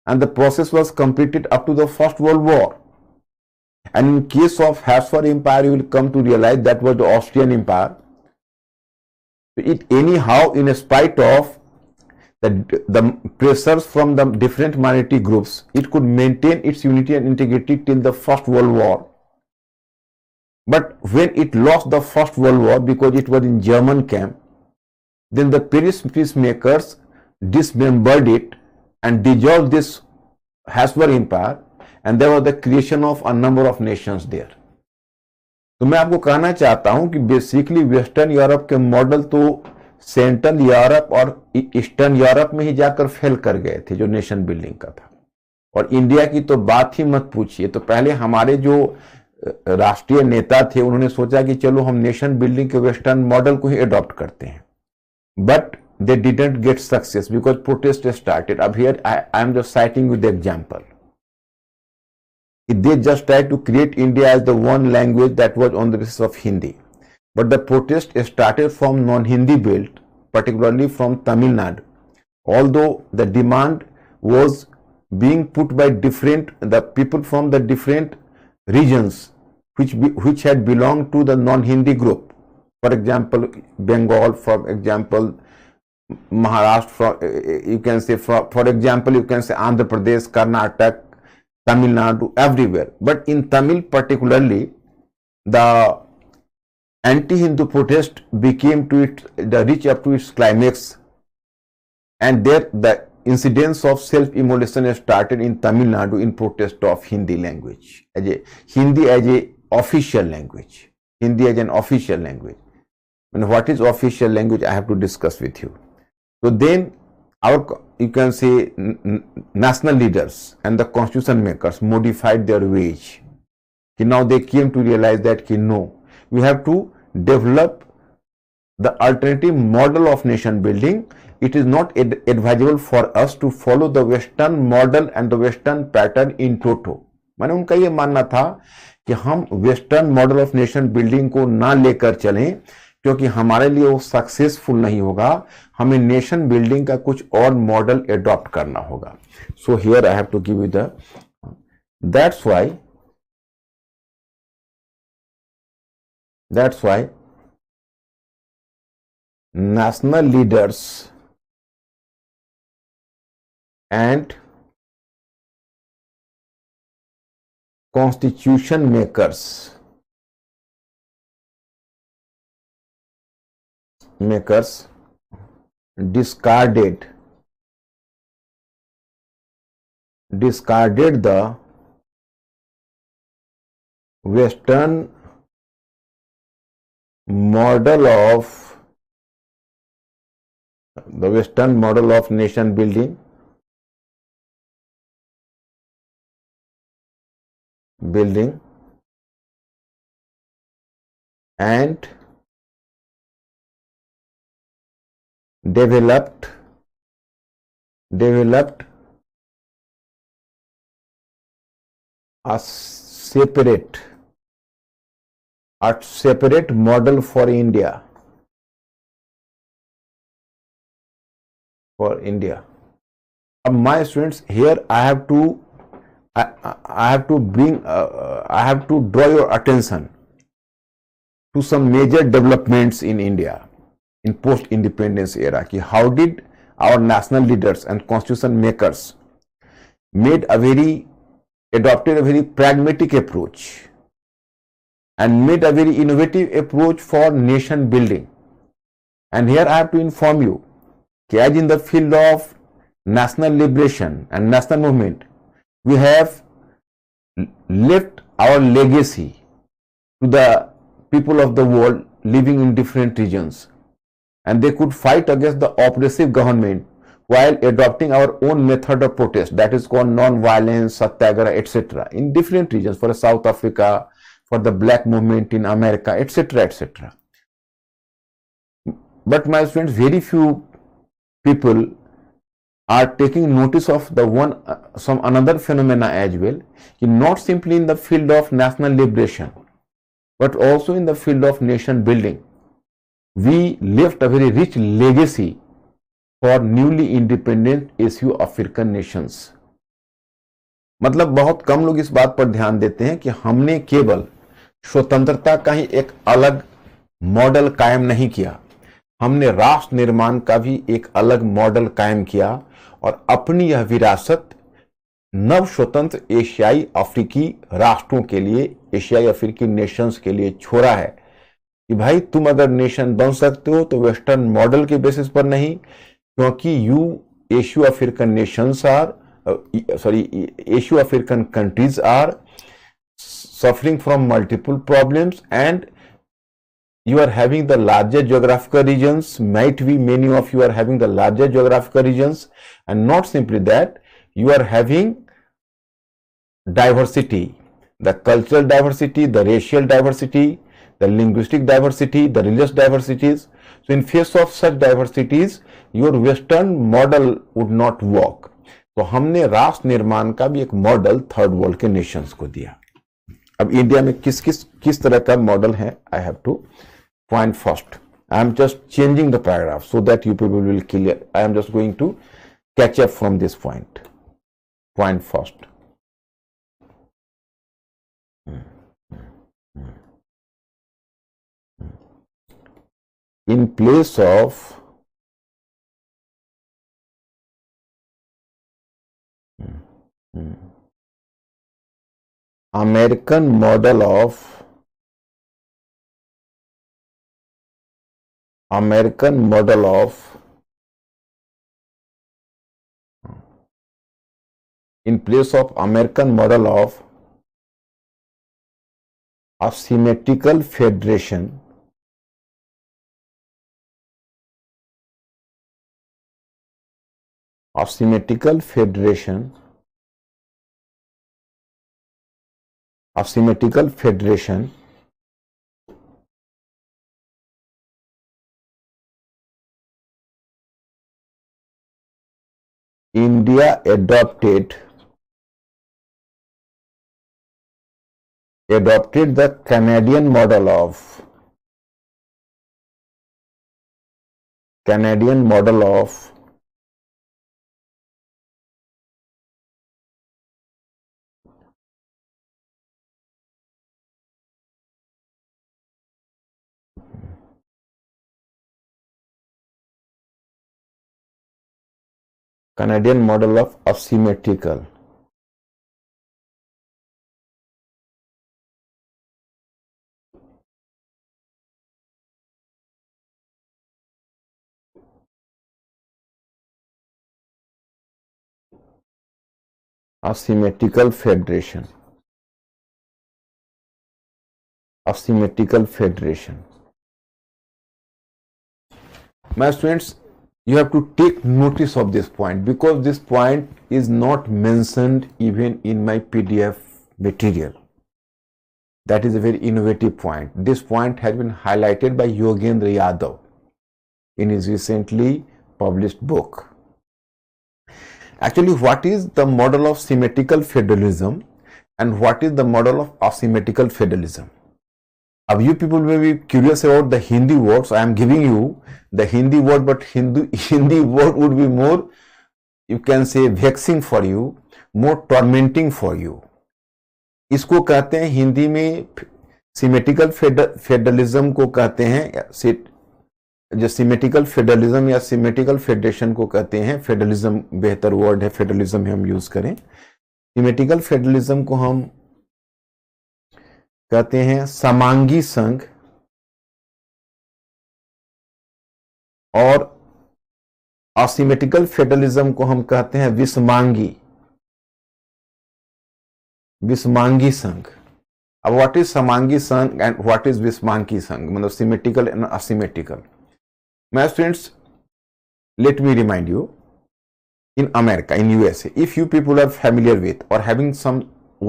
and the process was completed up to the First World War. And in case of Habsburg Empire, you will come to realize that was the Austrian Empire. It anyhow, in spite of the pressures from the different minority groups, it could maintain its unity and integrity till the First World War. But when it lost the First World War because it was in German camp, then the Paris peacemakers dismembered it and dissolved this Habsburg Empire, and there was the creation of a number of nations there. तो मैं आपको कहना चाहता हूं कि basically western Europe के model तो central Europe और ईस्टर्न यूरोप में ही जाकर फेल कर गए थे जो नेशन बिल्डिंग का था, और इंडिया की तो बात ही मत पूछिए। तो पहले हमारे जो राष्ट्रीय नेता थे उन्होंने सोचा कि चलो हम नेशन बिल्डिंग के वेस्टर्न मॉडल को ही अडॉप्ट करते हैं, but they didn't get success because protest started. Up here I am just citing with the example. They just tried to create India as the one language that was on the basis of Hindi, but the protest started from non-Hindi belt, particularly from Tamil Nadu. Although the demand was being put by the people from the different regions which had belonged to the non-Hindi group. For example, Bengal, for example, Maharashtra, you can say, for example, you can say Andhra Pradesh, Karnataka, Tamil Nadu, everywhere. But in Tamil particularly, the anti-Hindu protest became reach up to its climax, and there the incidents of self-immolation started in Tamil Nadu in protest of Hindi language, Hindi as a official language, Hindi as an official language. And what is official language, I have to discuss with you. So then you can say national leaders and the constitution makers modified their ways. Now they came to realize that no, we have to develop the alternative model of nation building. It is not advisable for us to follow the Western model and the Western pattern in toto. माने उनका ये मानना था कि हम western model of nation building को ना लेकर चलें क्योंकि हमारे लिए वो सक्सेसफुल नहीं होगा, हमें नेशन बिल्डिंग का कुछ और मॉडल एडॉप्ट करना होगा. So here I have to give you that's why national leaders and constitution makers discarded the Western model of nation building and developed a separate model for India. My students, here I have to draw your attention to some major developments in India in post-independence era. कि how did our national leaders and constitution makers adopted a very pragmatic approach and made a very innovative approach for nation building. And here I have to inform you that as in the field of national liberation and national movement, we have left our legacy to the people of the world living in different regions, and they could fight against the oppressive government while adopting our own method of protest, that is called non-violence, satyagraha, etc. in different regions, for South Africa, for the black movement in America, etc., etc. But my friends, very few people are taking notice of some another phenomena as well, not simply in the field of national liberation, but also in the field of nation building. We left a very rich legacy for newly independent Asio African nations. मतलब बहुत कम लोग इस बात पर ध्यान देते हैं कि हमने केवल स्वतंत्रता का ही एक अलग मॉडल कायम नहीं किया, हमने राष्ट्र निर्माण का भी एक अलग मॉडल कायम किया और अपनी यह विरासत नव स्वतंत्र एशियाई अफ्रीकी राष्ट्रों के लिए, एशियाई अफ्रीकी नेशंस के लिए छोड़ा है कि भाई तुम अगर नेशन बन सकते हो तो वेस्टर्न मॉडल के बेसिस पर नहीं, क्योंकि Asio African nations are Asio African countries are suffering from multiple problems, and you are having the larger geographical regions, might be many of you are having the larger geographical regions, and not simply that, you are having diversity, the cultural diversity, the racial diversity, the linguistic diversity, the religious diversities. So in face of such diversities, your western model would not work. तो हमने राष्ट्र निर्माण का भी एक model third world के Nations को दिया. अब इंडिया में किस तरह का मॉडल है, I have to point first. I am just changing the paragraph so that you people will clear. I am just going to catch up from this point. Point first. In place of American model of in place of American model of asymmetrical federation, India adopted the Canadian model of asymmetrical. Asymmetrical federation. My students, you have to take notice of this point, because this point is not mentioned even in my PDF material. That is a very innovative point. This point has been highlighted by Yogendra Yadav in his recently published book. Actually, what is the model of symmetrical federalism and what is the model of asymmetrical federalism? Now you people may be curious about the Hindi word, so I am giving you the Hindi word, but Hindi word would be more, you can say, vexing for you, more tormenting for you. इसको कहते हैं हिंदी में symmetrical federalism को कहते हैं, जो symmetrical federalism या symmetrical federation को कहते हैं, फेडरलिज्म बेहतर वर्ड है, फेडरलिज्म हम यूज करें। सिमेट्रिकल फेडरलिज्म को हम कहते हैं समांगी संघ, और असिमेट्रिकल फेडरलिज्म को हम कहते हैं विषमांगी संघ। अब व्हाट इज समांगी संघ एंड व्हाट इज विषमांगी संघ, मतलब symmetrical and asymmetrical. My students, let me remind you, in America, in USA, if you people are familiar with or having some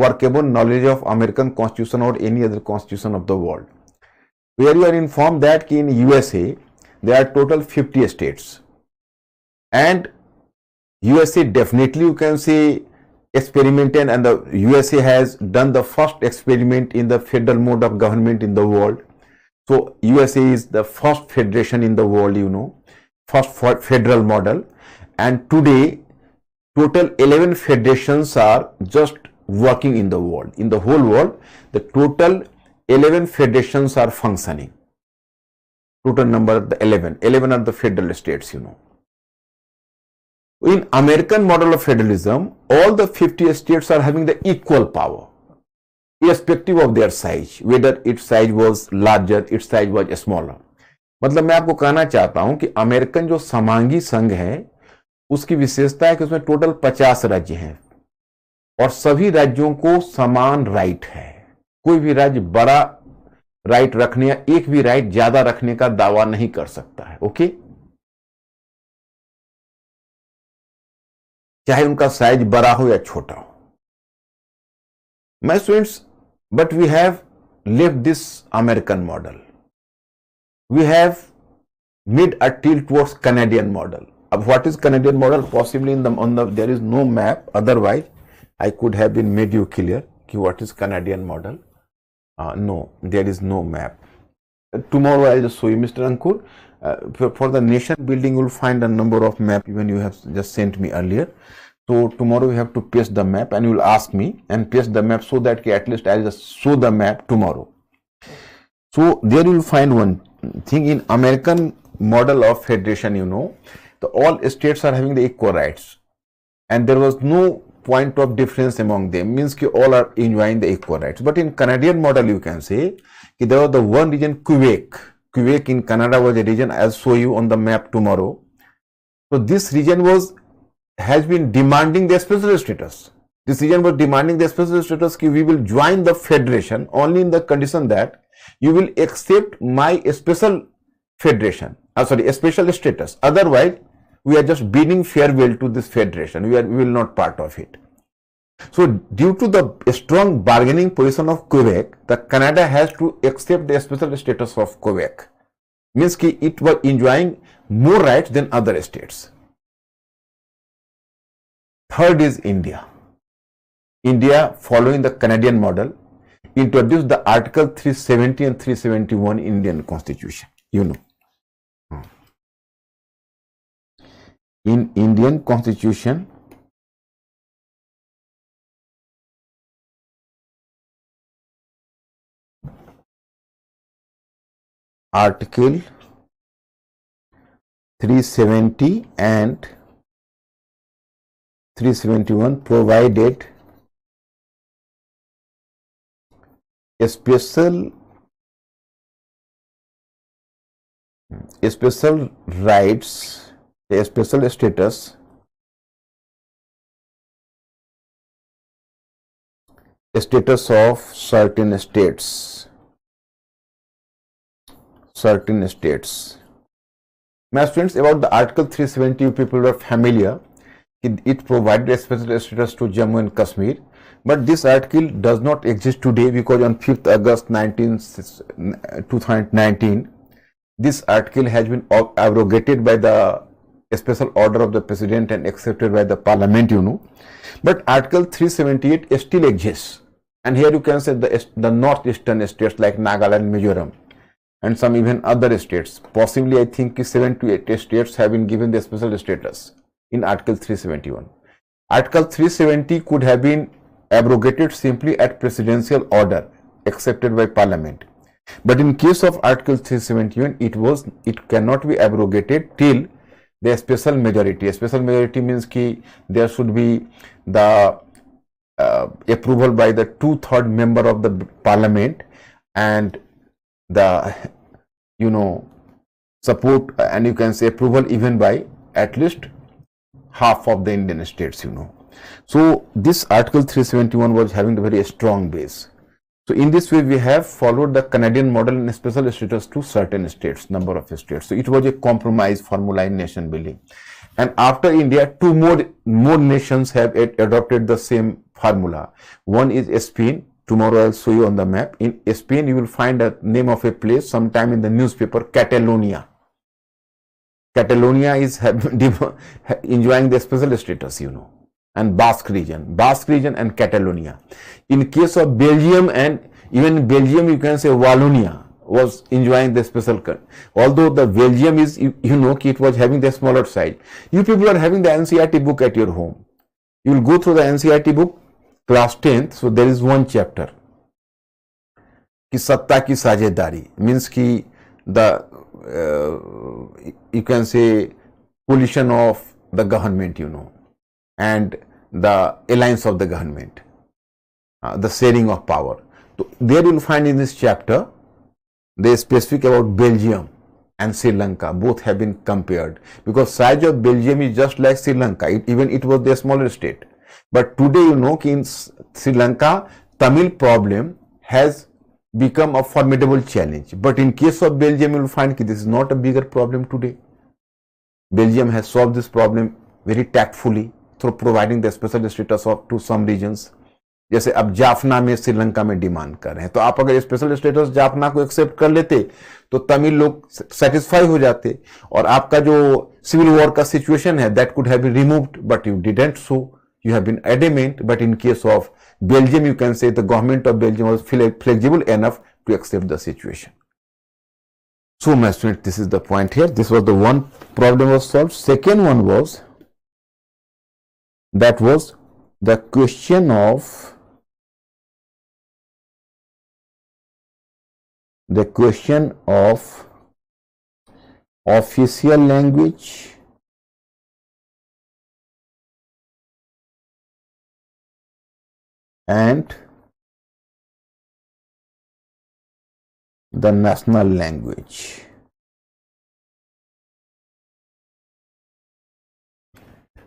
workable knowledge of American Constitution or any other constitution of the world, where you are informed that in USA there are total 50 states, and USA definitely you can say experimented, and the USA has done the first experiment in the federal mode of government in the world. So USA is the first federation in the world, you know, first federal model, and today total 11 federations are just working in the world. In the whole world, the total 11 federations are functioning. Total number of the 11. 11 are the federal states, you know. In American model of federalism, all the 50 states are having the equal power, irrespective of their size, whether its size was larger, its size was smaller. मतलब मैं आपको कहना चाहता हूं कि American जो समांगी संघ है उसकी विशेषता है कि उसमें टोटल 50 राज्य हैं और सभी राज्यों को समान राइट है। कोई भी राज्य बड़ा राइट रखने या एक भी राइट ज्यादा रखने का दावा नहीं कर सकता है। ओके, चाहे उनका साइज बड़ा हो या छोटा हो। My students, but we have left this American model. We have made a tilt towards Canadian model. What is Canadian model? Possibly there is no map. Otherwise, I could have been made you clear what is Canadian model. No, there is no map. Tomorrow I'll just show you, Mr. Ankur. For the nation building, you will find a number of map even you have just sent me earlier. So tomorrow we have to paste the map, and you will ask me and paste the map so that at least I'll just show the map tomorrow. So there you will find one thing in American model of federation, you know, all states are having the equal rights, and there was no point of difference among them, means ki all are enjoying the equal rights. But in Canadian model, you can say ki there was the one region, Quebec. Quebec in Canada was a region. I'll show you on the map tomorrow. So this region has been demanding the special status. This region was demanding the special status ki we will join the federation only in the condition that you will accept my special federation, special status. Otherwise, we are just bidding farewell to this federation. We will not part of it. So due to the strong bargaining position of Quebec, the Canada has to accept the special status of Quebec. Means ki it was enjoying more rights than other states. Third is India. India, following the Canadian model, introduced the Article 370 and 371 Indian Constitution. You know, in Indian Constitution, Article 370 and 371 provided a special rights, a special status of certain states. My students, about the Article 370, you people are familiar. It provided a special status to Jammu and Kashmir, but this article does not exist today because on 5th August 2019, this article has been abrogated by the special order of the President and accepted by the Parliament, you know. But Article 378 still exists, and here you can say the northeastern states like Nagaland, Mizoram, and some even other states. Possibly, I think 7 to 8 states have been given the special status in Article 371. Article 370 could have been abrogated simply at presidential order, accepted by Parliament. But in case of Article 371, it cannot be abrogated till the special majority. A special majority means कि there should be the approval by the 2/3 member of the Parliament and the support, and you can say approval even by at least half of the Indian states. So this Article 371 was having a very strong base. So in this way, we have followed the Canadian model in special status to certain states, number of states. So it was a compromise formula in nation building. And after India, two more nations have adopted the same formula. One is Spain. Tomorrow I'll show you on the map. In Spain, you will find a name of a place sometime in the newspaper, Catalonia. Catalonia is enjoying the special status, and Basque region and Catalonia. In case of Belgium, and even Belgium, you can say Wallonia was enjoying the special cut. Although the Belgium is, it was having the smaller size. You people are having the NCERT book at your home. You will go through the NCERT book, class 10th. So there is one chapter. Ki satta ki sajedari means ki the you can say coalition of the government, and the alliance of the government, the sharing of power. So there you will find in this chapter, they specific about Belgium and Sri Lanka. Both have been compared because size of Belgium is just like Sri Lanka. Even it was the smaller state. But today, in Sri Lanka, Tamil problem has become a formidable challenge. But in case of Belgium, you will find that this is not a bigger problem today. Belgium has solved this problem very tactfully through providing the special status to some regions. जैसे अब जाफना में श्रीलंका में demand कर रहे हैं, तो आप अगर स्पेशल स्टेटस जाफना को एक्सेप्ट कर लेते तो तमिल लोग सेटिस्फाई हो जाते और आपका जो सिविल वॉर का सिचुएशन है that could have been removed, but you didn't, so you have been adamant. But in case of Belgium, you can say the government of Belgium was flexible enough to accept the situation. So my student, this is the point here. This was the one problem was solved. Second one was the question of official language and the national language.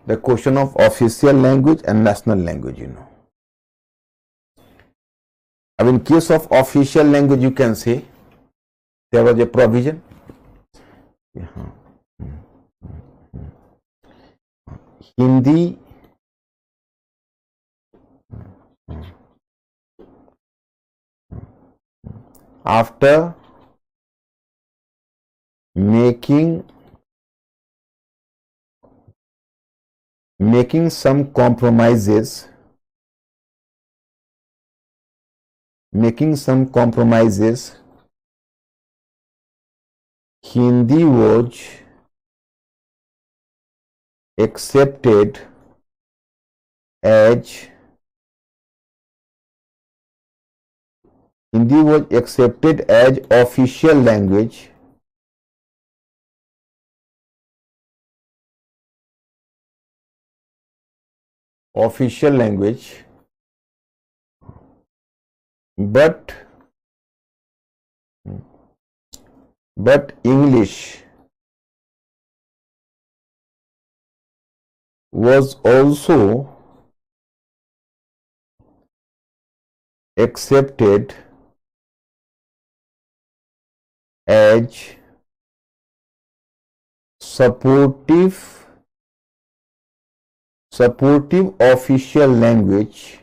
The question of official language and national language, In case of official language, you can say there was a provision. Hindi after making some compromises, Hindi was accepted as official language but English was also accepted as supportive official language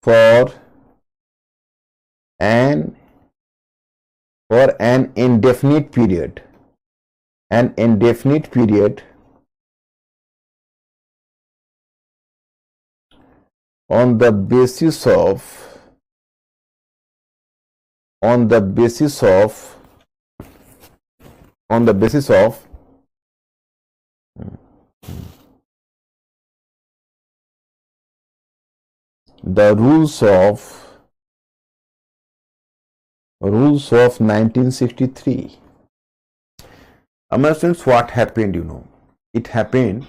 for an indefinite period on the basis of on the basis of the rules of 1963. Students, what happened, it happened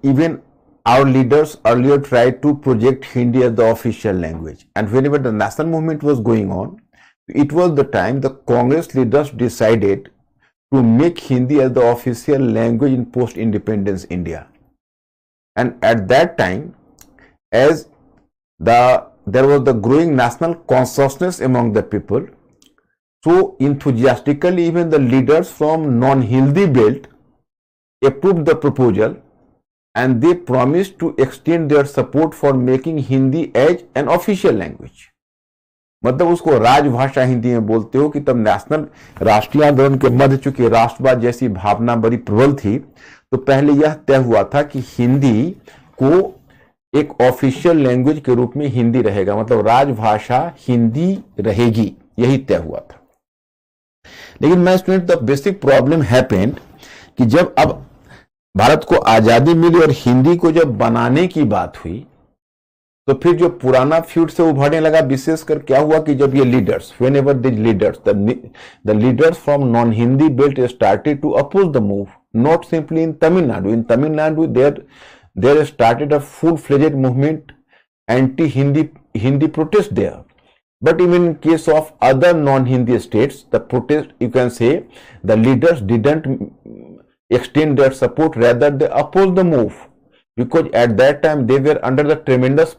even our leaders earlier tried to project Hindi as the official language, and whenever the national movement was going on, it was the time the Congress leaders decided to make Hindi as the official language in post-independence India. And at that time, as there was the growing national consciousness among the people, so enthusiastically even the leaders from non-Hindi belt approved the proposal, and they promised to extend their support for making Hindi as an official language. मतलब उसको राजभाषा हिंदी में बोलते हो कि तब national राष्ट्रीय आंदोलन के मध्य चूंकि राष्ट्रवाद जैसी भावना बड़ी प्रबल थी, तो पहले यह तय हुआ था कि हिंदी को एक ऑफिशियल लैंग्वेज के रूप में हिंदी रहेगा, मतलब राजभाषा हिंदी रहेगी, यही तय हुआ था। लेकिन मैं student, the basic problem happened कि जब अब भारत को आजादी मिली और हिंदी को जब बनाने की बात हुई, तो फिर जो पुराना फ्यूड से उभरने लगा। विशेषकर क्या हुआ कि जब ये leaders, whenever the leaders from non Hindi belt started to oppose the move, not simply in Tamil Nadu, there started a full-fledged movement anti-Hindi protest there. But even in case of other non-Hindi states, the protest, you can say, the leaders didn't extend their support, rather they opposed the move, because at that time they were under the tremendous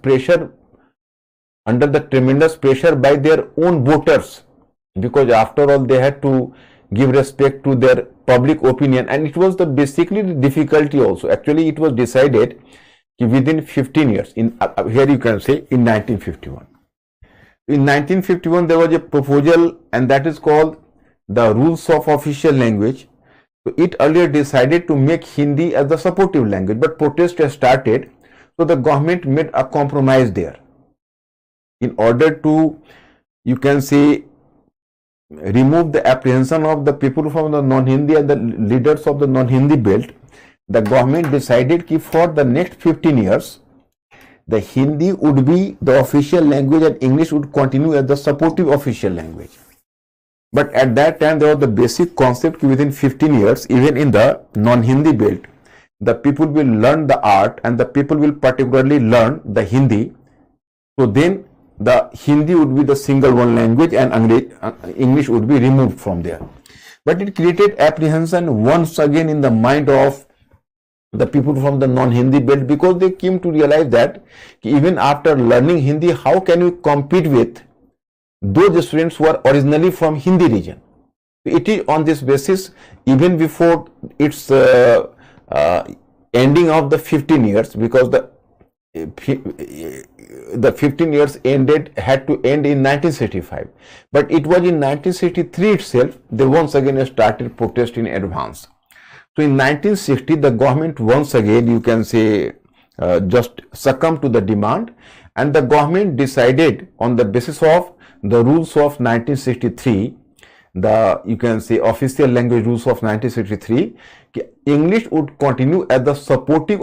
pressure by their own voters, because after all they had to give respect to their public opinion, and it was basically the difficulty also. Actually it was decided within 15 years, here you can say in 1951. In 1951 there was a proposal, and that is called the Rules of Official Language. So it earlier decided to make Hindi as the supportive language, but protest started, so the government made a compromise there. In order to, you can say, remove the apprehension of the people from the non-Hindi and the leaders of the non-Hindi belt, the government decided that for the next 15 years, the Hindi would be the official language and English would continue as the supportive official language. But at that time, there was the basic concept within 15 years, even in the non-Hindi belt, the people will learn the art and the people will particularly learn the Hindi. So then the Hindi would be the single one language and English would be removed from there. But it created apprehension once again in the mind of the people from the non-Hindi belt, because they came to realize that even after learning Hindi, how can you compete with those students who are originally from Hindi region? It is on this basis, even before its ending of the 15 years, because the 15 years had to end in 1965, but it was in 1963 itself they once again started protest in advance. So in 1960 the government once again, you can say, just succumbed to the demand, and the government decided on the basis of the rules of 1963, you can say official language rules of 1963, English would continue as the supportive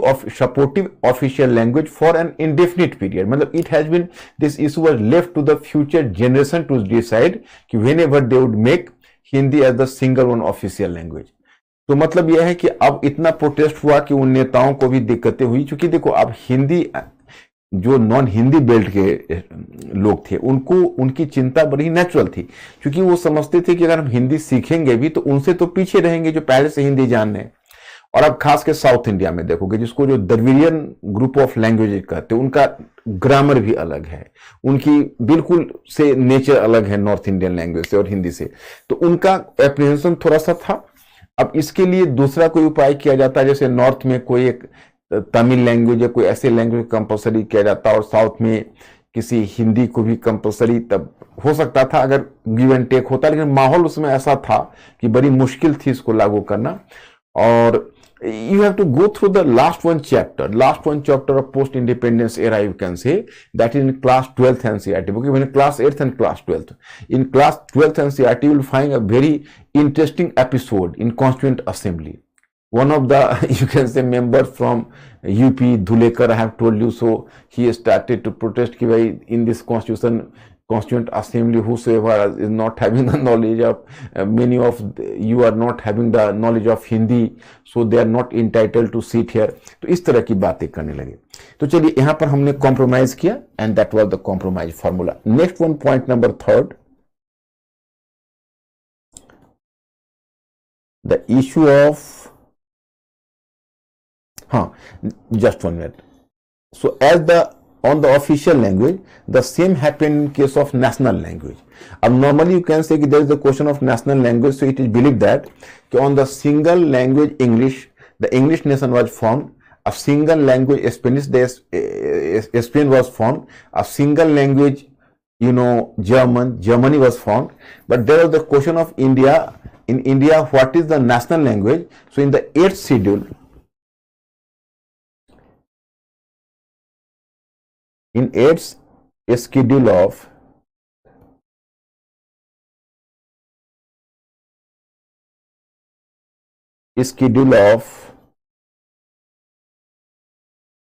official language for an indefinite period. It has been, this issue was left to the future generation to decide whenever they would make Hindi as the single one official language. तो मतलब यह है कि अब इतना protest हुआ कि उन नेताओं को भी दिक्कतें हुई, क्योंकि देखो अब हिंदी, जो नॉन हिंदी बेल्ट के लोग थे उनको उनकी चिंता बड़ी नेचुरल थी, क्योंकि वो समझते थे कि अगर हम हिंदी सीखेंगे भी तो उनसे तो पीछे रहेंगे जो पहले से हिंदी जान रहे हैं। और अब खास के साउथ इंडिया में देखोगे, जिसको जो द्रविडियन ग्रुप ऑफ लैंग्वेजेस कहते हैं, उनका ग्रामर भी अलग है, उनकी बिल्कुल से नेचर अलग है नॉर्थ इंडियन लैंग्वेज से और हिंदी से, तो उनका एप्रीहेंशन थोड़ा सा था। अब इसके लिए दूसरा कोई उपाय किया जाता है, जैसे नॉर्थ में कोई एक तमिल लैंग्वेज या कोई ऐसे लैंग्वेज कंपलसरी किया जाता और साउथ में किसी हिंदी को भी कंपलसरी, तब हो सकता था अगर गिव एंड टेक होता, लेकिन माहौल उसमें ऐसा था कि बड़ी मुश्किल थी इसको लागू करना। और you have to go through the last one chapter of post-independence era, you can say, that is in class 12th NCERT. Okay, when in class 8th and class 12th. In class 12th NCERT, you will find a very interesting episode in Constituent Assembly. One of the, you can say, members from UP, Dhulekar, I have told you, so he started to protest ki in this Constituent Assembly, whosoever is not having the knowledge of, many of you are not having the knowledge of Hindi, so they are not entitled to sit here. तो इस तरह की बातें करने लगे. तो चलिए यहाँ पर हमने कॉम्प्रोमाइज किया, and that was the compromise formula. Next one, point number 3, the issue of, just 1 minute. So as on the official language, the same happened in case of national language. Normally you can say that there is a question of national language, so it is believed that on the single language English, the English nation was formed. A single language Spanish, Spain was formed. A single language, Germany was formed. But there was the question of India. In India, what is the national language? So in the 8th schedule, in 8th schedule of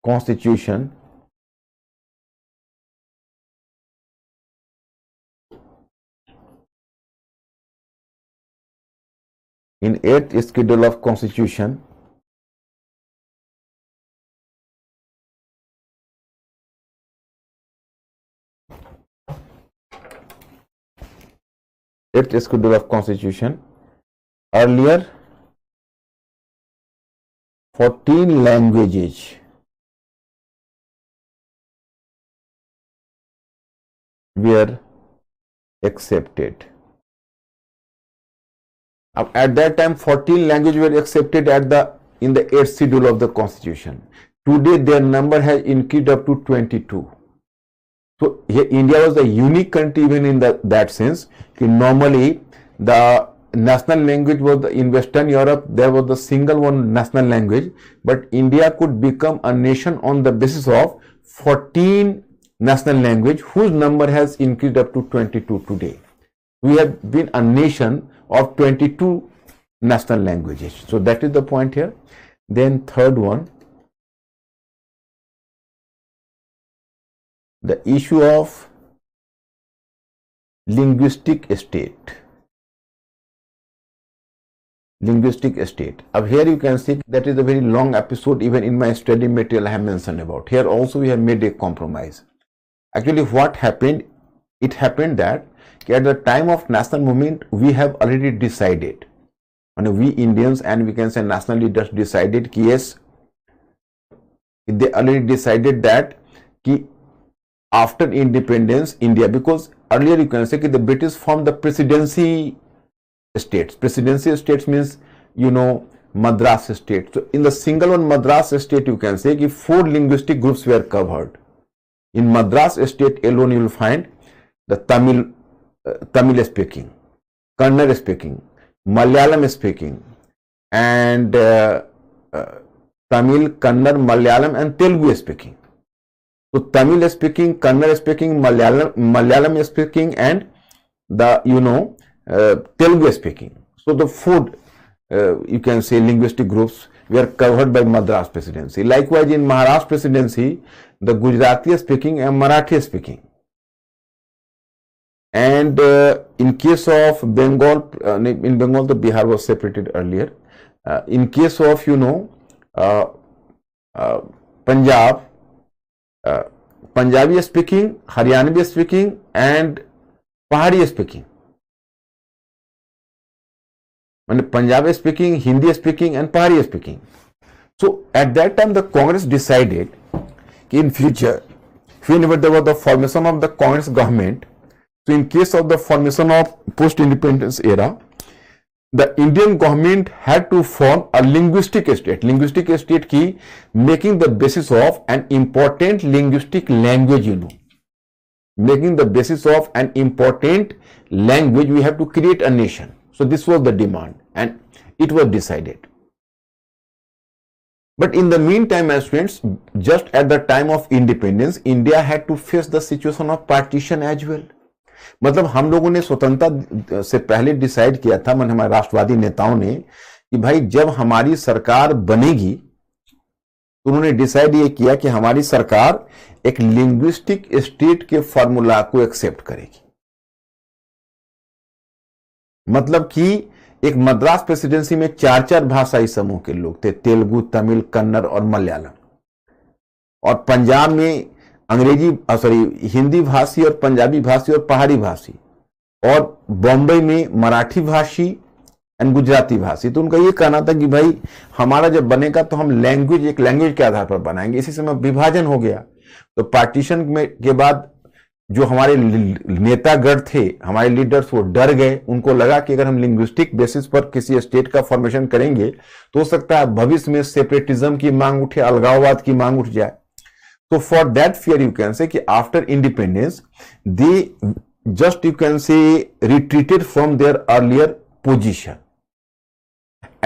Constitution, in 8th schedule of Constitution, earlier 14 languages were accepted. At that time 14 languages were accepted in the 8th schedule of the Constitution. Today their number has increased up to 22. So here India was a unique country even in that sense. Normally the national language was in Western Europe, there was the single one national language, but India could become a nation on the basis of 14 national language, whose number has increased up to 22 today. We have been a nation of 22 national languages. So that is the point here. Then third one, the issue of linguistic state. Up here you can see that is a very long episode. Even in my study material I have mentioned about. Here also we have made a compromise. Actually what happened, it happened that at the time of national movement we have already decided, and we Indians and we can say national leaders decided, yes, they already decided that after independence India, because earlier you can say the British formed the presidency states. Presidency states means, Madras state. So in the single one Madras state you can say 4 linguistic groups were covered. In Madras state alone you will find the Tamil speaking, Kannada speaking, Malayalam speaking, and Tamil, Kannada, Malayalam and Telugu speaking. So Tamil speaking, Kannada speaking, Malayalam speaking, and the Telugu speaking. So the 4 you can say linguistic groups were covered by Madras presidency. Likewise in Maharashtra presidency, the Gujarati speaking and Marathi speaking. And in case of Bengal, in Bengal the Bihar was separated earlier. In case of Punjab, Punjabi speaking, Haryanavi speaking and Pahari speaking. And Punjabi speaking, Hindi speaking and Pahari speaking. So at that time the Congress decided in future, whenever there was the formation of the Congress government, so in case of the formation of post-independence era, the Indian government had to form a linguistic state. Linguistic state key making the basis of an important linguistic language, Making the basis of an important language, we have to create a nation. So this was the demand and it was decided. But in the meantime, as friends, just at the time of independence, India had to face the situation of partition as well. मतलब हम लोगों ने स्वतंत्रता से पहले decide किया था, मन हमारे राष्ट्रवादी नेताओं ने, कि भाई जब हमारी सरकार बनेगी तो उन्होंने डिसाइड ये किया कि हमारी सरकार एक लिंग्विस्टिक स्टेट के फॉर्मूला को एक्सेप्ट करेगी। मतलब कि एक मद्रास प्रेसिडेंसी में 4 भाषाई समूह के लोग थे, तेलुगु, तमिल, कन्नड़ और मलयालम। और पंजाब में अंग्रेजी हिंदी भाषी और पंजाबी भाषी और पहाड़ी भाषी, और बॉम्बे में मराठी भाषी एंड गुजराती भाषी। तो उनका ये कहना था कि भाई हमारा जब बनेगा तो हम एक लैंग्वेज के आधार पर बनाएंगे। इसी समय विभाजन हो गया। तो पार्टीशन में के बाद जो हमारे नेतागण थे, हमारे लीडर्स, वो डर गए। उनको लगा कि अगर हम लिंग्विस्टिक बेसिस पर किसी स्टेट का फॉर्मेशन करेंगे तो हो सकता है भविष्य में सेपरेटिज्म की मांग उठे, अलगाववाद की मांग उठ जाए। तो for that fear you can say कि after independence they just you can say retreated from their earlier position,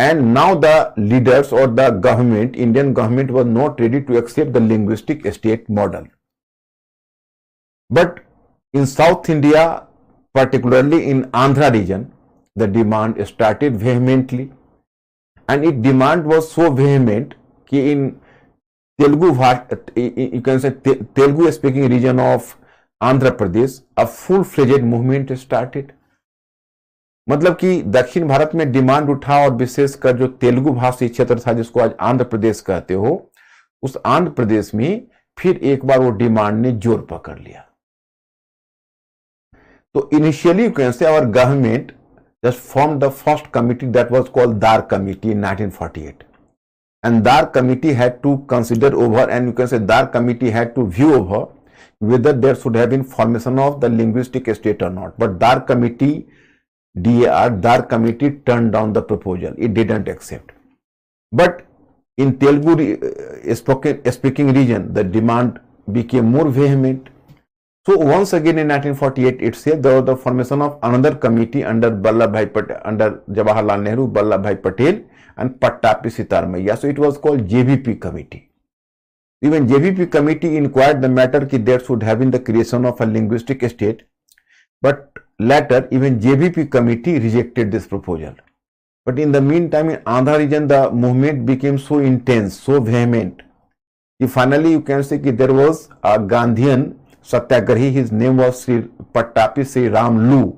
and now the leaders or the government, Indian government, was not ready to accept the linguistic state model. But in South India, particularly in Andhra region, the demand started vehemently, and its demand was so vehement कि in Telugu, you can say Telugu speaking region of Andhra Pradesh, a full-fledged movement started. मतलब कि दक्षिण भारत में demand उठा, और विशेषकर जो तेलुगु भाषी क्षेत्र था जिसको आज आंध्र प्रदेश कहते हो, उस आंध्र प्रदेश में फिर एक बार वो डिमांड ने जोर पकड़ लिया। तो initially you can say our government just form the first committee that was called Dar committee in 1948, and Dar committee had to consider over, and you can say Dar committee had to view over whether there should have been formation of the linguistic state or not. But Dar committee Dar committee turned down the proposal. It didn't accept. But in Telugu speaking region, the demand became more vehement. So once again in 1948 itself, there was the formation of another committee under Jawaharlal Nehru, Vallabhbhai Patel and Pattapi Sitaramaiya. So it was called JVP committee. Even JVP committee inquired the matter that there should have been the creation of a linguistic state. But later, even JVP committee rejected this proposal. But in the meantime, in Andhra region, the movement became so intense, so vehement. Finally, you can say that there was a Gandhian Satyagrahi. His name was Pattapi Sri Ramlu.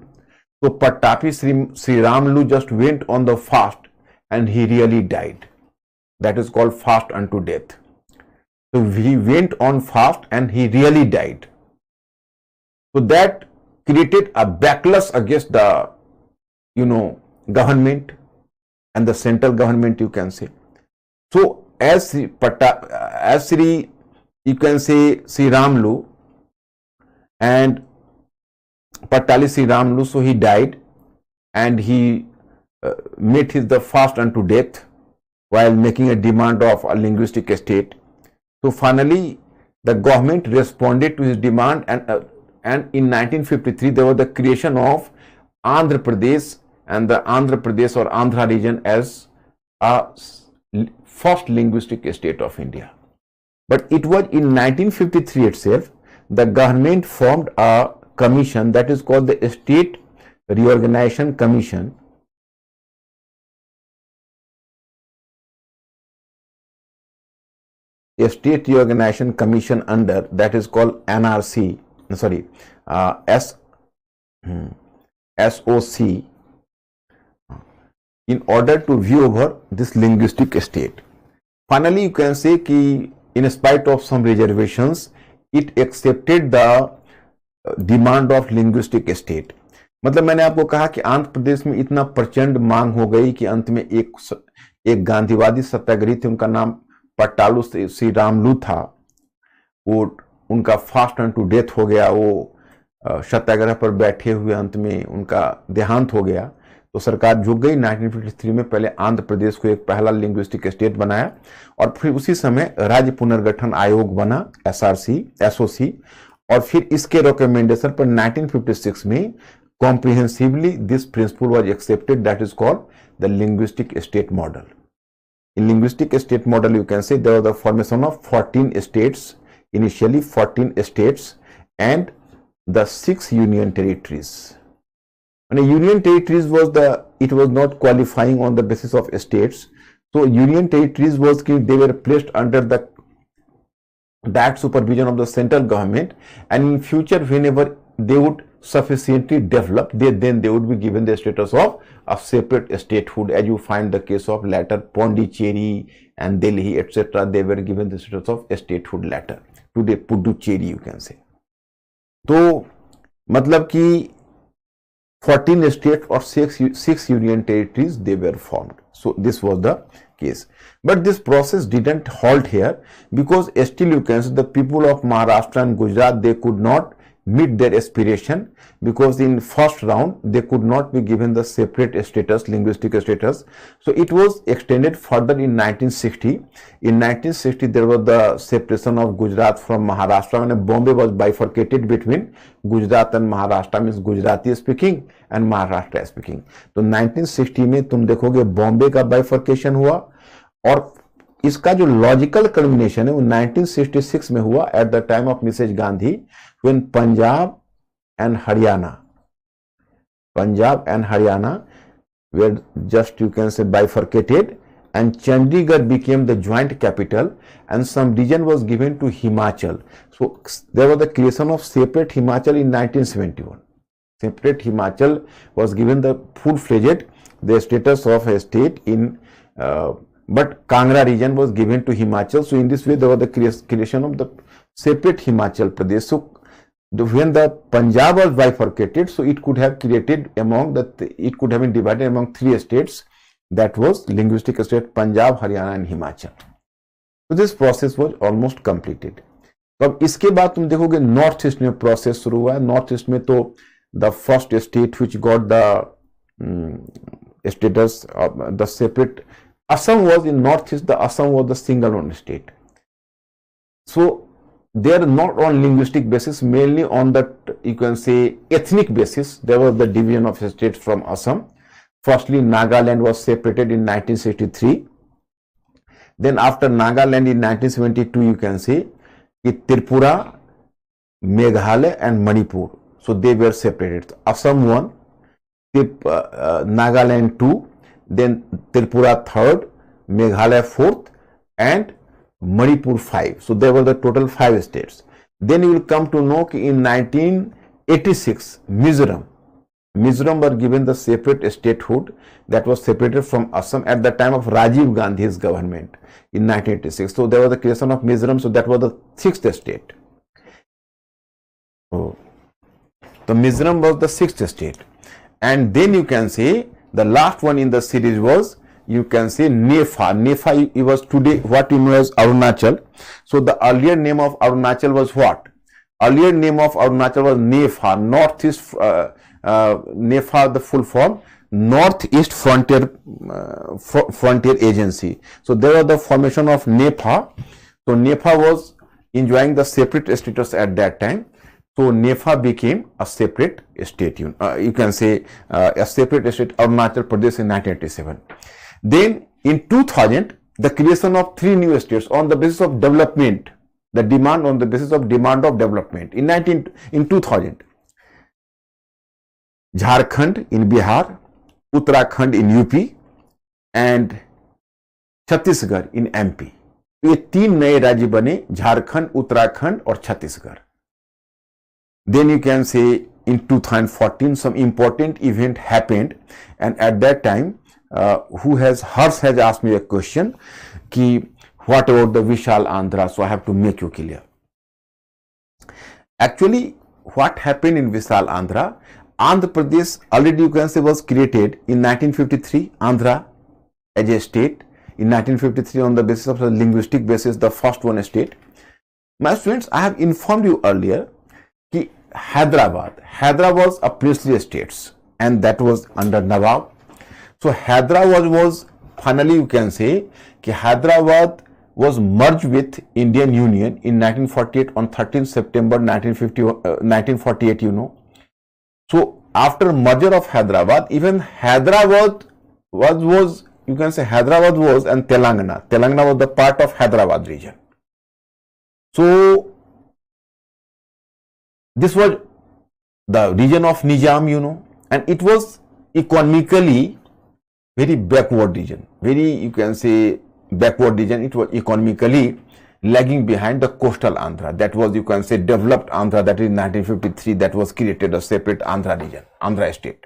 So Pattapi Sri Ramlu just went on the fast, and he really died. That is called fast unto death. So he went on fast and he really died. So that created a backlash against the, government and the central government, you can say. So as Sri Ramlu and Pattali Sri Ramlu, so he died, and he met the fast unto death while making a demand of a linguistic state. So finally, the government responded to his demand, and in 1953 there was the creation of Andhra Pradesh, and the Andhra Pradesh or Andhra region as a first linguistic state of India. But it was in 1953 itself the government formed a commission that is called the State Reorganization Commission. A State Reorganization Commission under that is called NRC, SOC, in order to view over this linguistic state. Finally, you can say that in spite of some reservations, it accepted the demand of linguistic state. मतलब मैंने आपको कहा कि आंध्र प्रदेश में इतना प्रचंड मांग हो गई कि अंत में एक गांधीवादी सत्याग्रही थे, उनका नाम पट्टालू श्री रामलू था। वो उनका फास्ट एंड टू डेथ हो गया। वो सत्याग्रह पर बैठे हुए अंत में उनका देहांत हो गया। तो सरकार झुक गई। 1953 में पहले आंध्र प्रदेश को एक पहला लिंग्विस्टिक स्टेट बनाया, और फिर उसी समय राज्य पुनर्गठन आयोग बना, SOC, और फिर इसके रिकमेंडेशन पर 1956 में comprehensively this principle was accepted, that is called the linguistic state model. In linguistic state model, you can say there was the formation of 14 states, initially 14 states and the 6 union territories. And union territories it was not qualifying on the basis of states. So union territories they were placed under that supervision of the central government, and in future whenever they would sufficiently develop, then they would be given the status of a separate statehood, as you find the case of later Pondicherry and Delhi, etc. They were given the status of statehood later. Today Puducherry you can say. तो मतलब कि 14 states or 6 union territories they were formed. So this was the case. But this process didn't halt here, because still you can see the people of Maharashtra and Gujarat, they could not meet their aspiration, because in first round they could not be given the separate status, linguistic status. So it was extended further in 1960. In 1960 there was the separation of Gujarat from Maharashtra, and Bombay was bifurcated between Gujarat and Maharashtra, means Gujarati speaking and Maharashtra speaking. तो 1960 में तुम देखोगे बॉम्बे का bifurcation हुआ, और इसका जो logical culmination है वो 1966 में हुआ at the time of Mrs Gandhi, when Punjab and Haryana were just you can say bifurcated, and Chandigarh became the joint capital, and some region was given to Himachal. So there was the creation of separate Himachal in 1971. Separate Himachal was given the full-fledged the status of a state in but Kangra region was given to Himachal. So in this way there was the creation of the separate Himachal Pradesh. So when the Punjab was bifurcated, so it could have created it could have been divided among 3 states, that was linguistic state Punjab, Haryana and Himachal. So this process was almost completed. तो अब इसके बाद तुम देखोगे north east में process शुरू हुआ है. नॉर्थ ईस्ट में तो the first state which got the status of the separate Assam was in northeast. The Assam was the single one state. So they are not on linguistic basis, mainly on the you can say ethnic basis. There was the division of states from Assam. Firstly, Nagaland was separated in 1963. Then after Nagaland in 1972, you can say Tripura, Meghalaya and Manipur. So they were separated. Assam 1, Nagaland 2, then Tripura 3rd, Meghalaya 4th and Manipur 5. So there were the total 5 states. Then you will come to know in 1986 Mizoram were given the separate statehood, that was separated from Assam at the time of Rajiv Gandhi's government in 1986. So there was the creation of Mizoram. So that was the 6th state. So the Mizoram was the 6th state. And then you can say the last one in the series was, you can say Nepha. Nepha it was today what you know as Arunachal. So the earlier name of Arunachal was what? Earlier name of Arunachal was Nepha, Northeast Nepha, the full form, Northeast Frontier Agency. So there was the formation of Nepha. So Nepha was enjoying the separate status at that time. So Nepha became a separate state. You can say a separate state, Arunachal Pradesh in 1987. Then in 2000, the creation of 3 new states on the basis of development, the demand on the basis of demand of development. In 2000, Jharkhand in Bihar, Uttarakhand in UP and Chhattisgarh in MP. ये 3 नए राज्य बने, झारखंड, उत्तराखंड और Chhattisgarh. Then you can say in 2014 some important event happened, and at that time Harsh has asked me a question ki what about the Vishal Andhra, so I have to make you clear. Actually what happened in Vishal Andhra, Andhra Pradesh already you can say was created in 1953, Andhra as a state in 1953 on the basis of the linguistic basis, the first one state. My students, I have informed you earlier कि Hyderabad was a princely state and that was under Nawab. So Hyderabad was finally you can say कि Hyderabad was merged with Indian Union in 1948 on 13 September 1948 you know. So after merger of Hyderabad, even Hyderabad was you can say Hyderabad was and Telangana. Telangana was the part of Hyderabad region. So this was the region of Nizam, you know, and it was economically very backward region, very, you can say, backward region. It was economically lagging behind the coastal Andhra. That was, you can say, developed Andhra. That is 1953, that was created a separate Andhra region, Andhra state.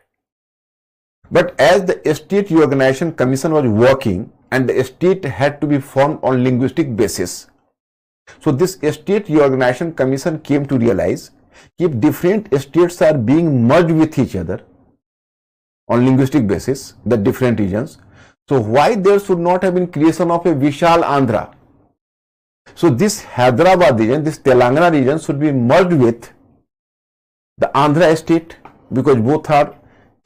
But as the State Reorganization Commission was working and the state had to be formed on linguistic basis, so this State Reorganization Commission came to realize if different states are being merged with each other on linguistic basis, the different regions, so why there should not have been creation of a Vishal Andhra? So this Hyderabad region, this Telangana region should be merged with the Andhra state because both are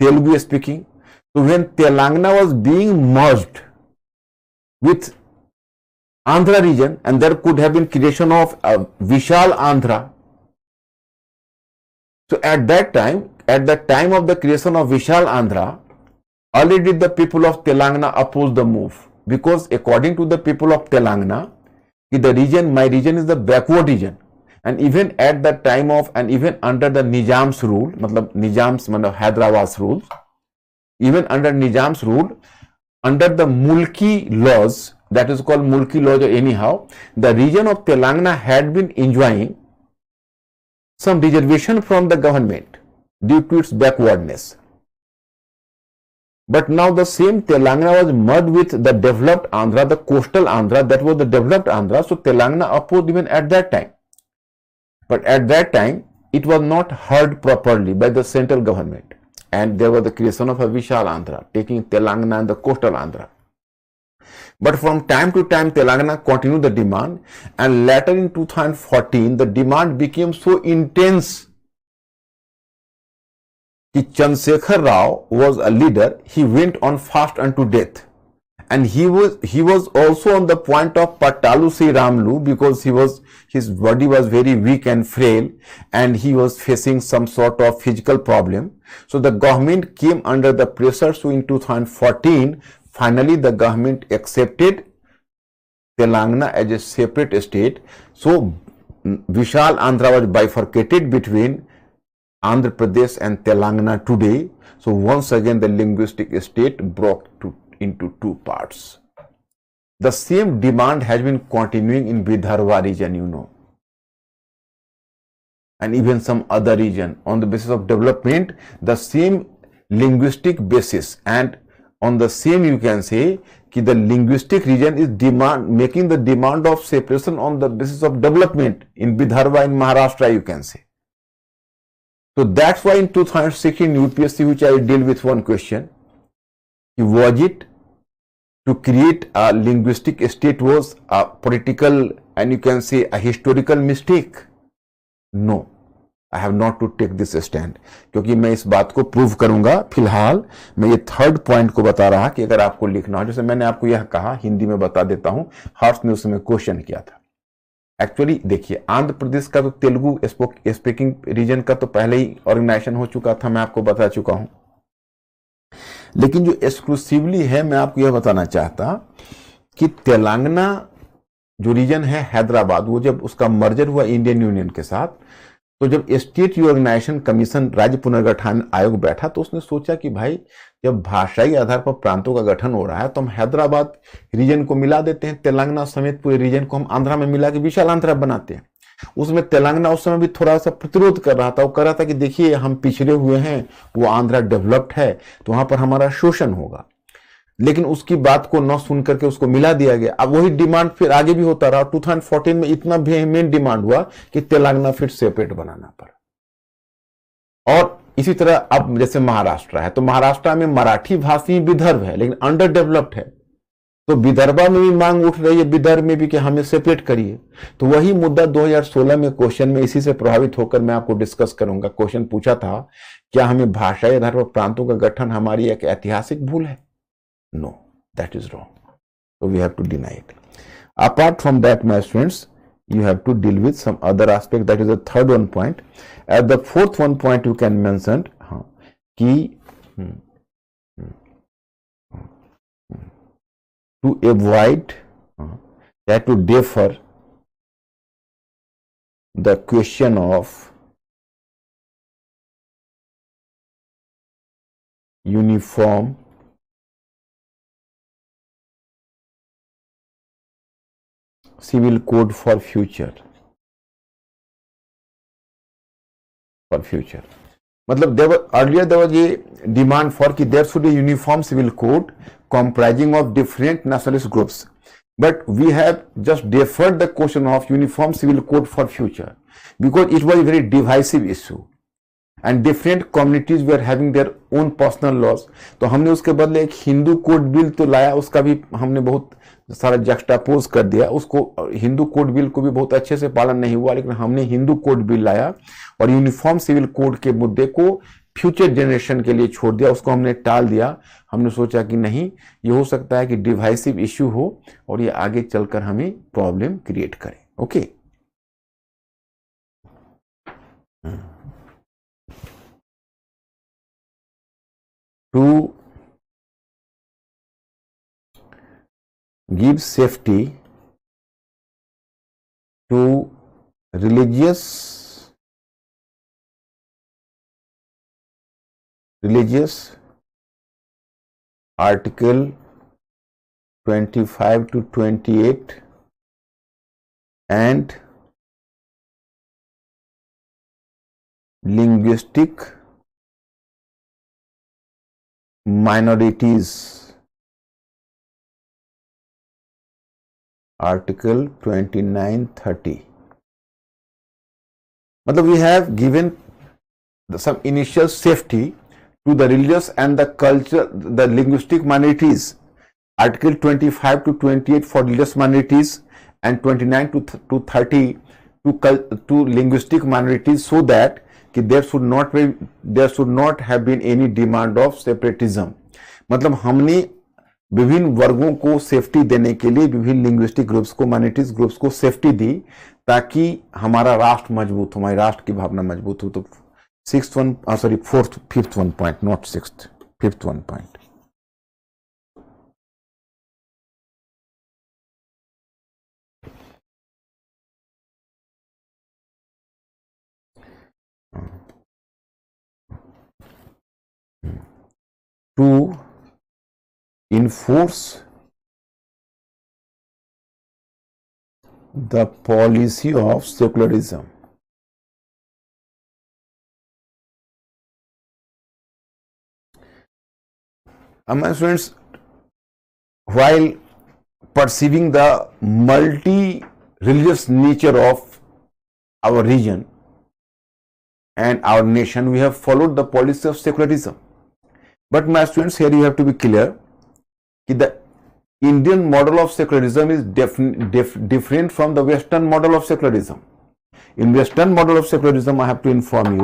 Telugu speaking. So when Telangana was being merged with Andhra region, and there could have been creation of Vishal Andhra. So at that time, at the time of the creation of Vishal Andhra, already the people of Telangana opposed the move, because according to the people of Telangana, the region, my region is the backward region, and even at the time of, and even under the Nizam's rule, Nizam's Hyderabad's rules, even under Nizam's rule, under the Mulki laws, that is called Mulki laws or anyhow, the region of Telangana had been enjoying some reservation from the government due to its backwardness. But now the same Telangana was merged with the developed Andhra, the coastal Andhra, that was the developed Andhra, so Telangana opposed even at that time. But at that time, it was not heard properly by the central government. And there was the creation of a Vishal Andhra, taking Telangana and the coastal Andhra. But from time to time, Telangana continued the demand, and later in 2014, the demand became so intense that Chandrasekhar Rao was a leader. He went on fast unto death, and he was also on the point of Patalu Sri Ramlu, because his body was very weak and frail, and he was facing some sort of physical problem. So the government came under the pressure. So in 2014, finally the government accepted Telangana as a separate state. So Vishal Andhra was bifurcated between Andhra Pradesh and Telangana today. So once again the linguistic state broke into two parts. The same demand has been continuing in Vidarbha region, you know, and even some other region. On the basis of development, the same linguistic basis, and on the same, you can say that the linguistic region is making the demand of separation on the basis of development in Vidarbha, in Maharashtra, you can say. So that's why in 2016 UPSC, which I deal with one question, was it to create a linguistic state was a political and you can say a historical mistake? No, I have not to take this stand, क्योंकि मैं इस बात को prove करूंगा. फिलहाल मैं ये third point को बता रहा कि अगर आपको लिखना हो, जैसे मैंने आपको यह कहा, हिंदी में बता देता हूं, हर्ष ने उसमें क्वेश्चन किया था. एक्चुअली देखिए, आंध्र प्रदेश का तो तेलुगु स्पीकिंग रीजन का तो पहले ही ऑर्गेनाइजेशन हो चुका था, मैं आपको बता चुका हूं. लेकिन जो एक्सक्लूसिवली है, मैं आपको यह बताना चाहता कि तेलंगाना जो रीजन है हैदराबाद, वो जब उसका मर्जर हुआ इंडियन यूनियन के साथ, तो जब स्टेट रिऑर्गेनाइजेशन कमीशन राज्य पुनर्गठन आयोग बैठा, तो उसने सोचा कि भाई जब भाषाई आधार पर प्रांतों का गठन हो रहा है, तो हम हैदराबाद रीजन को मिला देते हैं, तेलंगाना समेत पूरे रीजन को हम आंध्रा में मिला के विशाल आंध्रा बनाते हैं. उसमें तेलंगाना उस समय भी थोड़ा सा प्रतिरोध कर रहा था. वो कह रहा था कि देखिए हम पिछड़े हुए हैं, वो आंध्रा डेवलप्ड है, तो वहां पर हमारा शोषण होगा. लेकिन उसकी बात को न सुन करके उसको मिला दिया गया. अब वही डिमांड फिर आगे भी होता रहा. 2014 में इतना वेहेमेंट डिमांड हुआ कि तेलंगाना फिर सेपरेट बनाना पड़ा. और इसी तरह अब जैसे महाराष्ट्र है, तो महाराष्ट्र में मराठी भाषी विदर्भ है, लेकिन अंडर डेवलप्ड है. तो विदर्भा में भी मांग उठ रही है, विदर्भ में भी, कि हमें सेपरेट करिए. तो वही मुद्दा 2016 में क्वेश्चन में इसी से प्रभावित होकर मैं आपको डिस्कस करूंगा. क्वेश्चन पूछा था, क्या हमें भाषाई आधार पर प्रांतों का गठन हमारी एक ऐतिहासिक भूल है? No, that is wrong. So we have to deny it. Apart from that, my friends, you have to deal with some other aspect. That is the third one point. At the fourth one point, you can mention कि to avoid to defer the question of uniform civil code for future. मतलब earlier there was a demand for कि there should be a uniform civil code comprising of different nationalist groups, but we have just deferred the question of uniform civil code for future because it was a very divisive issue and different communities were having their own personal laws. तो हमने उसके बदले एक Hindu code bill तो लाया, उसका भी हमने बहुत सारा जक्स्टापोज कर दिया, उसको हिंदू कोड बिल को भी बहुत अच्छे से पालन नहीं हुआ, लेकिन हमने हिंदू कोड बिल लाया और यूनिफॉर्म सिविल कोड के मुद्दे को फ्यूचर जनरेशन के लिए छोड़ दिया, उसको हमने टाल दिया। हमने सोचा कि नहीं, ये हो सकता है कि डिवाइसिव इश्यू हो और ये आगे चलकर हमें प्रॉब्लम क्रिएट करे। Okay, to give safety to religious article 25 to 28 and linguistic minorities Article 29-30. मतलब we have given some initial safety to the religious and the culture, the linguistic minorities. Article 25 to 28 for religious minorities and 29 to 30 to linguistic minorities, so that there should not have been any demand of separatism. मतलब हमने विभिन्न वर्गों को safety देने के लिए विभिन्न linguistic groups को, माइनॉरिटीज ग्रुप्स को सेफ्टी दी ताकि हमारा राष्ट्र मजबूत हो, हमारी राष्ट्र की भावना मजबूत हो। तो fifth one point, not sixth, fifth one point. To enforce the policy of secularism. My students, while perceiving the multi-religious nature of our region and our nation, we have followed the policy of secularism. But my students, here you have to be clear the Indian model of secularism is different from the Western model of secularism. In Western model of secularism, I have to inform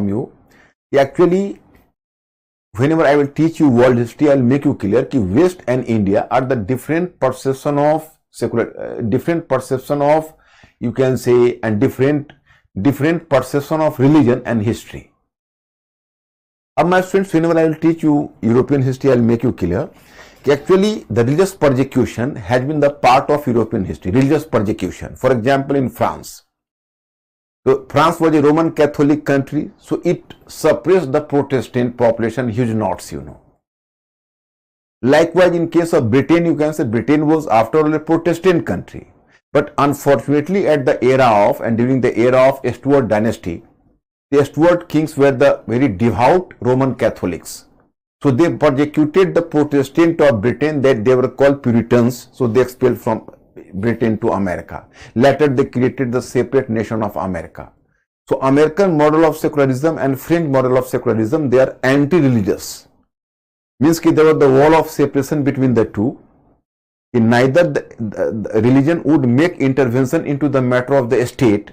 you, actually, whenever I will teach you world history, I will make you clear that West and India are the different perception of you can say, and different perception of religion and history. My students, whenever I will teach you European history, I will make you clear that actually the religious persecution has been the part of European history. Religious persecution, for example, in France. So France was a Roman Catholic country, so it suppressed the Protestant population, huge knots, you know. Likewise, in case of Britain, you can say Britain was after all a Protestant country. But unfortunately, at the era of and during the era of Stuart dynasty, the Stuart kings were the very devout Roman Catholics. So they persecuted the Protestant of Britain, that they were called Puritans. So they expelled from Britain to America. Later they created the separate nation of America. So American model of secularism and French model of secularism, they are anti-religious. Means that there was the wall of separation between the two. In neither the religion would make intervention into the matter of the state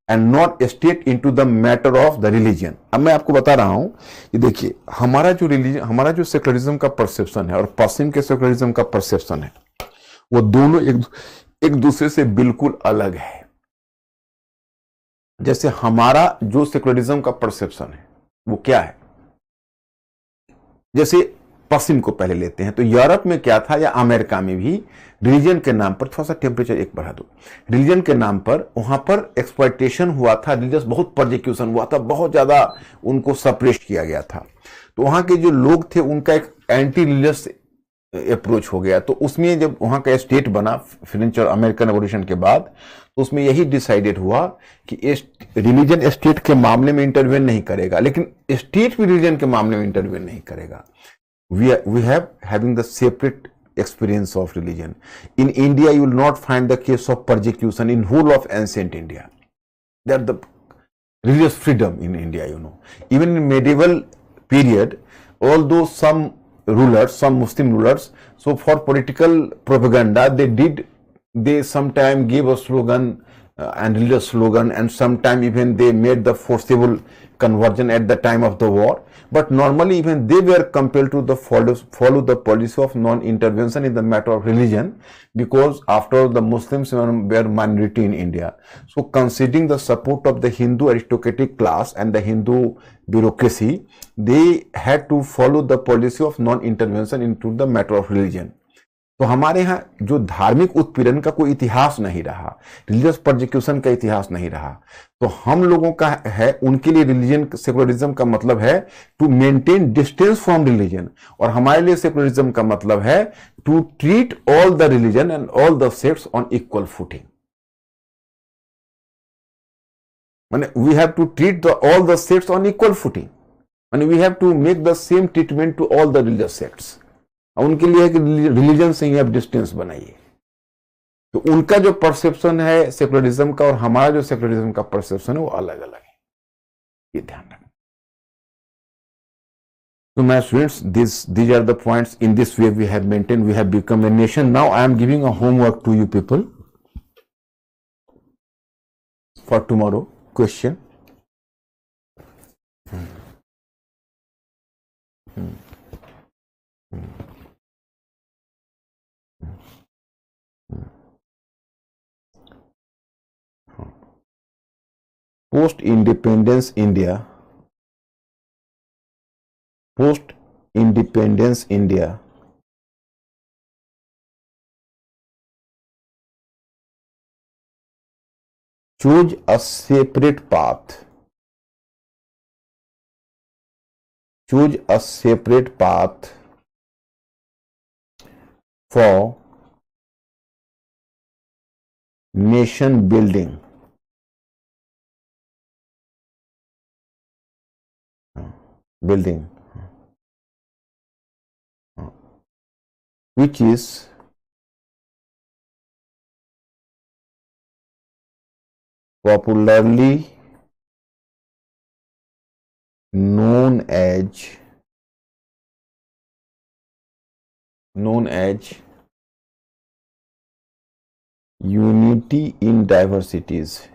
and not state into the matter of the religion. अब मैं आपको बता रहा हूँ कि देखिए हमारा जो सेकुलरिज्म का परसेप्शन है और पश्चिम के सेकुलरिज्म का परसेप्शन है, वो दोनों एक दूसरे से बिल्कुल अलग है। जैसे हमारा जो सेकुलरिज्म का परसेप्शन है वो क्या है, जैसे पश्चिम को पहले लेते हैं तो यूरोप में क्या था या अमेरिका में भी रिलीजन के नाम पर, थोड़ा सा टेम्परेचर एक बढ़ा दो, रिलीजन के नाम पर वहां पर एक्सप्लॉयटेशन हुआ था, रिलीजियस बहुत परसिक्यूशन हुआ था, बहुत ज्यादा उनको सप्रेस किया गया था। तो वहां के जो लोग थे उनका एक एंटी रिलीजियस अप्रोच हो गया। तो उसमें जब वहां का स्टेट बना फ्रेंच और अमेरिकन रेवोल्यूशन के बाद, तो उसमें यही डिसाइडेड हुआ कि रिलीजन स्टेट के मामले में इंटरवेन नहीं करेगा, लेकिन स्टेट भी रिलीजन के मामले में इंटरवेन नहीं करेगा। we have having the separate experience of religion. In India, you will not find the case of persecution in whole of ancient India. That the religious freedom in India, you know. Even in medieval period, although some rulers, some Muslim rulers, so for political propaganda, they sometime gave a slogan and religious slogan, and sometime even they made the forcible conversion at the time of the war. But normally even they were compelled to follow the policy of non-intervention in the matter of religion, because after all the Muslims were minority in India. So considering the support of the Hindu aristocratic class and the Hindu bureaucracy, they had to follow the policy of non-intervention into the matter of religion. तो हमारे यहाँ जो धार्मिक उत्पीड़न का कोई इतिहास नहीं रहा, रिलीजियस परसिक्यूशन का इतिहास नहीं रहा, तो हम लोगों का है, उनके लिए रिलीजन सेकुलरिज्म का मतलब है to maintain distance from religion, और हमारे लिए सेकुलरिज्म का मतलब है to treat all the religion and all the sects on equal footing. माने we have to treat all the sects on equal footing, माने we have to make the same treatment to all the religious sects. उनके लिए कि religion से ही आप distance बनाइए। तो उनका जो परसेप्शन है सेकुलरिज्म का और हमारा जो सेकुलरिज्म का परसेप्शन है वो अलग अलग है, ये ध्यान रखना। So my students, these are the points. In this way we have maintained, we have become a nation. Now I am giving a homework to you people for tomorrow. Question. Post-independence India chose a separate path for nation building. Which is popularly known as unity in diversities.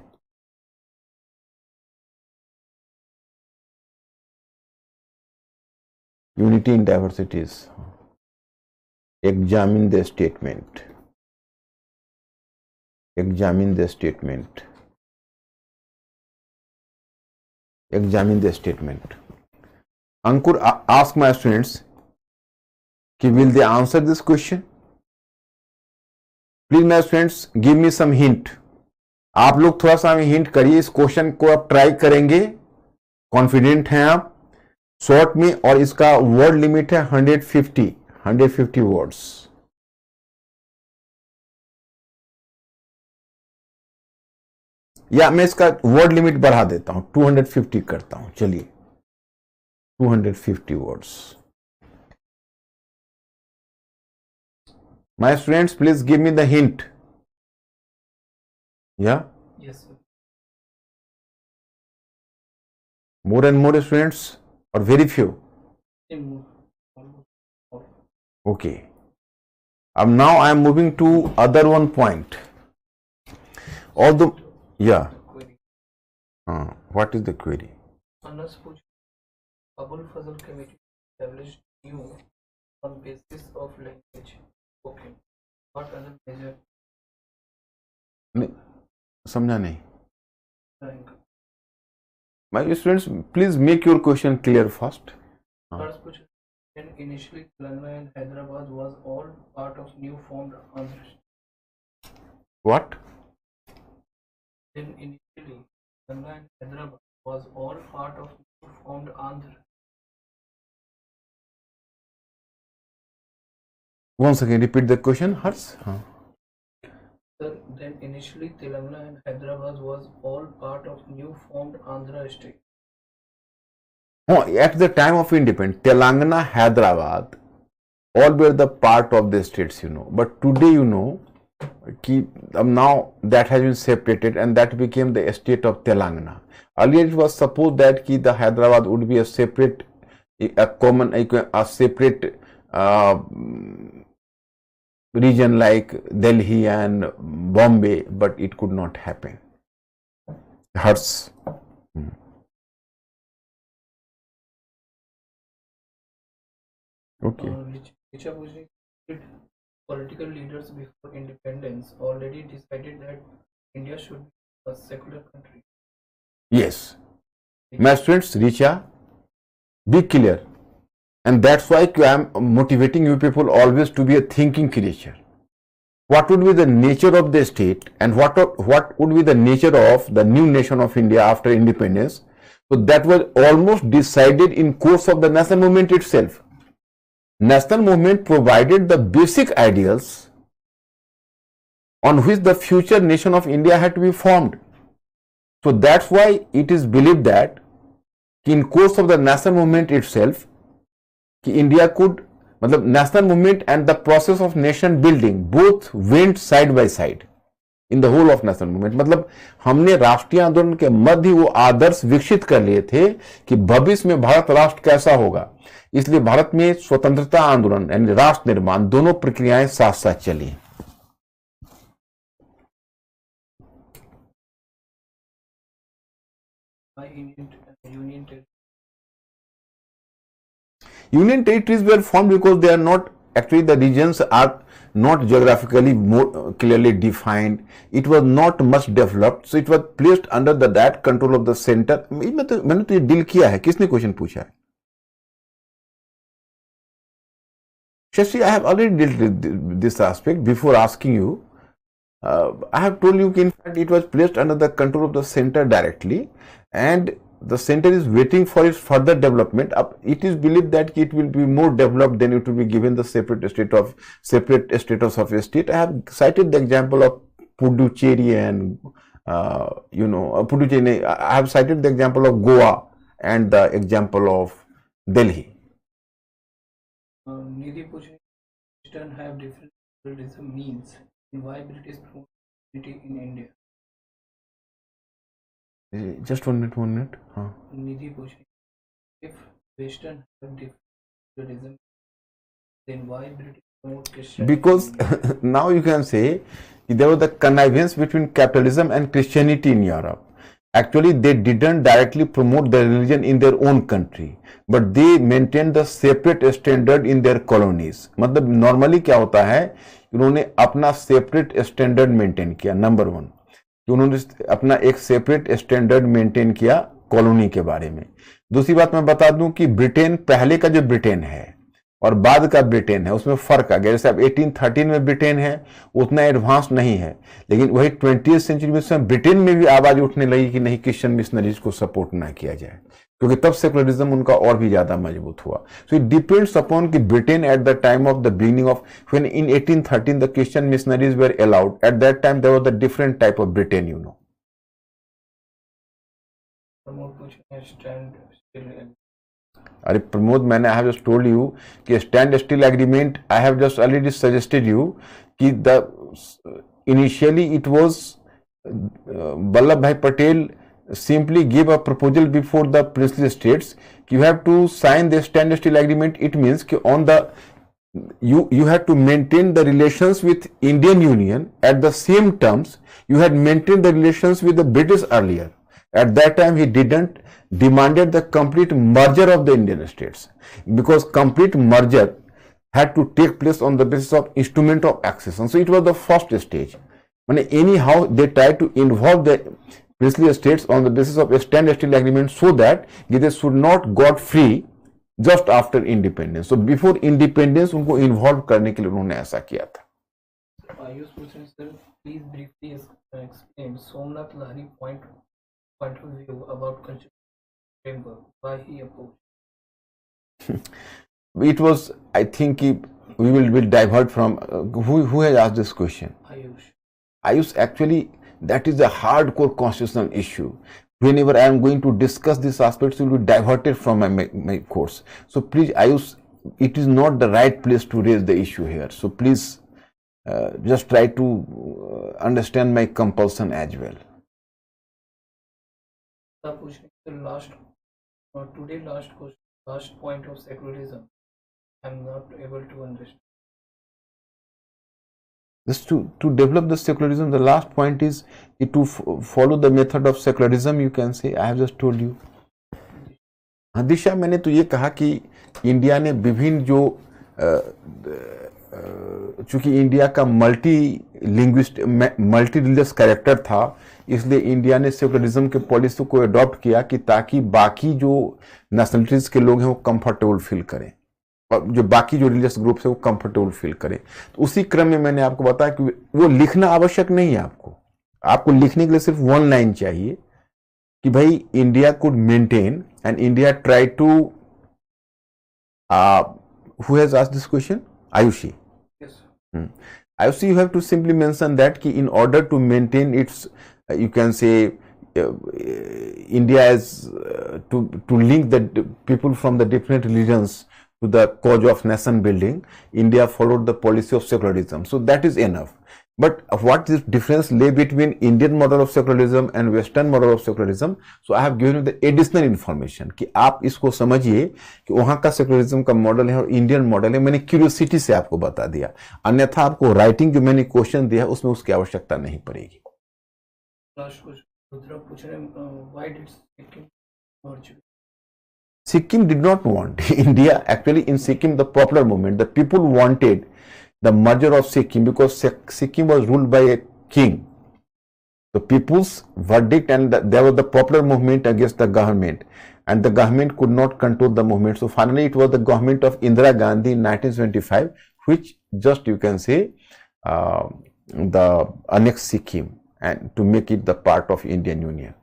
Unity in diversities. Examine the statement. Examine the statement. Ankur, ask my students, will they answer this question? Please my students, give me some hint. आप लोग थोड़ा सा हमें hint करिए, इस question को आप try करेंगे, कॉन्फिडेंट हैं आप शॉर्ट में, और इसका वर्ड लिमिट है 150 वर्ड्स। या मैं इसका वर्ड लिमिट बढ़ा देता हूं, 250 करता हूं, चलिए 250 words. My students, please give me the hint. Yeah? Yes, sir. More and more students or very few? More. Okay. Now I am moving to other one point. Although, yeah. Query. What is the query? Anas Puj Abul Fazl Committee established new on basis of language. Okay. What other measure? समझा नहीं। My students, please make your question clear first. First question. Then initially Telangana and Hyderabad was all part of new formed Andhra state. What? Then initially Telangana and Hyderabad was all part of new formed Andhra. Once again, repeat the question, Hers. Sir, then initially Telangana and Hyderabad was all part of new formed Andhra state. Oh, at the time of independence, Telangana, Hyderabad, all were the part of the states, you know. But today, you know, now that has been separated and that became the state of Telangana. Earlier, it was supposed that the Hyderabad would be a separate, a separate region like Delhi and Bombay, but it could not happen. Hers. Okay. Richa Bhojani did political leaders before independence already decided that India should be a secular country? Yes. My students, Richa, be clear. And that's why I am motivating you people always to be a thinking creature. What would be the nature of the state and what would be the nature of the new nation of India after independence? So that was almost decided in course of the national movement itself. National movement provided the basic ideals on which the future nation of India had to be formed. So that's why it is believed that in course of the national movement itself, India could, national movement and the process of nation building both went side by side in the whole of national movement. हमने राष्ट्रीय आंदोलन के मध्य वो आदर्श विकसित कर लिए थे कि भविष्य में भारत राष्ट्र कैसा होगा, इसलिए भारत में स्वतंत्रता आंदोलन यानी राष्ट्र निर्माण दोनों प्रक्रियाएं साथ साथ चली. Union territories were formed because they are not, actually the regions are not geographically more clearly defined. It was not much developed, so it was placed under the that control of the center. मैंने तो ये deal किया है, किसने question पूछा है? Shashi, I have already dealt with this aspect before asking you. I have told you in fact it was placed under the control of the center directly, and the center is waiting for its further development. It is believed that it will be more developed, then it will be given the separate status of a state. I have cited the example of Puducherry and Puducherry. I have cited the example of Goa and the example of Delhi. Nidhi Bhojani have different federalism means and why British promote unity in India? Just 1 minute. Nidhi Bhojani, if Western have different federalism, then why British promote Christianity? Because now you can say there was the connivance between capitalism and Christianity in Europe. Actually, they didn't directly promote the religion in their own country, but they maintained the separate standard in their colonies. मतलब normally क्या होता है, उन्होंने अपना separate standard maintain किया. Number 1, उन्होंने अपना एक सेपरेट स्टैंडर्ड मेंटेन किया कॉलोनी के बारे में. दूसरी बात मैं बता दूं कि ब्रिटेन, पहले का जो ब्रिटेन है और बाद का ब्रिटेन है उसमें फर्क आ गया. जैसे अब 1813 में ब्रिटेन है उतना एडवांस नहीं है, लेकिन वही 20th सेंचुरी में ब्रिटेन में भी आवाज उठने लगी कि नहीं क्रिश्चियन मिशनरीज को सपोर्ट ना किया जाए, क्योंकि तब सेकुलरिज्म उनका और भी ज्यादा मजबूत हुआ. सो इट डिपेंड्स अपॉन कि Britain at the time of the beginning of when in 1813 the Christian missionaries were allowed, at that time there was the different type of Britain, you know. अरे प्रमोद, मैंने I have just told you कि stand still agreement I have just already suggested you कि the initially it was Vallabh Bhai Patel simply gave a proposal before the princely states. You have to sign the standstill agreement. It means on the you had to maintain the relations with Indian Union at the same terms you had maintained the relations with the British earlier. At that time he didn't demanded the complete merger of the Indian states, because complete merger had to take place on the basis of instrument of accession. So it was the first stage. Anyhow they tried to involve the princely states on the basis of a standstill agreement so that they should not got free just after independence. So before independence उनको involve करने के लिए उन्होंने ऐसा किया था. आयुष पूछ रहे हैं sir, please briefly explain Somnath Lahiri point of view about constitutional framework. Why he opposed? It was, I think, we will divert from who has asked this question. Ayush, actually, that is a hardcore constitutional issue. Whenever I am going to discuss these aspects, will be diverted from my course. So please, Ayush, it is not the right place to raise the issue here. So please, just try to understand my compulsion as well. Last point of secularism. I am not able to understand. Just to develop the secularism, the last point is to follow the method of secularism. You can say, I have just told you. दिशा, मैंने तो ये कहा कि India ने विभिन्न जो चूंकि India का मल्टी रिलीजियस कैरेक्टर था, इसलिए इंडिया ने सेकुलरिज्म के पॉलिसी को अडॉप्ट किया कि ताकि बाकी जो नेशनलिटीज के लोग हैं वो कंफर्टेबल फील करें और जो बाकी जो रिलीजियस ग्रुप है वो कंफर्टेबल फील करें. तो उसी क्रम में मैंने आपको बताया कि वो लिखना आवश्यक नहीं है. आपको लिखने के लिए सिर्फ वन लाइन चाहिए कि भाई India could maintain and India try to who has asked this question? Ayushi. Yes. Ayushi, you have to simply mention that ki in order to maintain its, you can say, India is to link the people from the different religions to the cause of nation building, India followed the policy of secularism. So that is enough. But what is difference lay between Indian model of secularism and Western model of secularism? So I have given you the additional information कि आप इसको समझिए कि वहाँ का secularism का model है और इंडियन मॉडल है. मैंने क्यूरियोसिटी से आपको बता दिया, अन्यथा आपको राइटिंग जो मैंने क्वेश्चन दिया उसमें उसकी आवश्यकता नहीं पड़ेगी. Sikkim did not want India. Actually, in Sikkim, the popular movement, the people wanted the merger of Sikkim because Sikkim was ruled by a king. The people's verdict and there was the popular movement against the government, and the government could not control the movement. So finally, it was the government of Indira Gandhi in 1975, which just you can say the annexed Sikkim and to make it the part of Indian Union.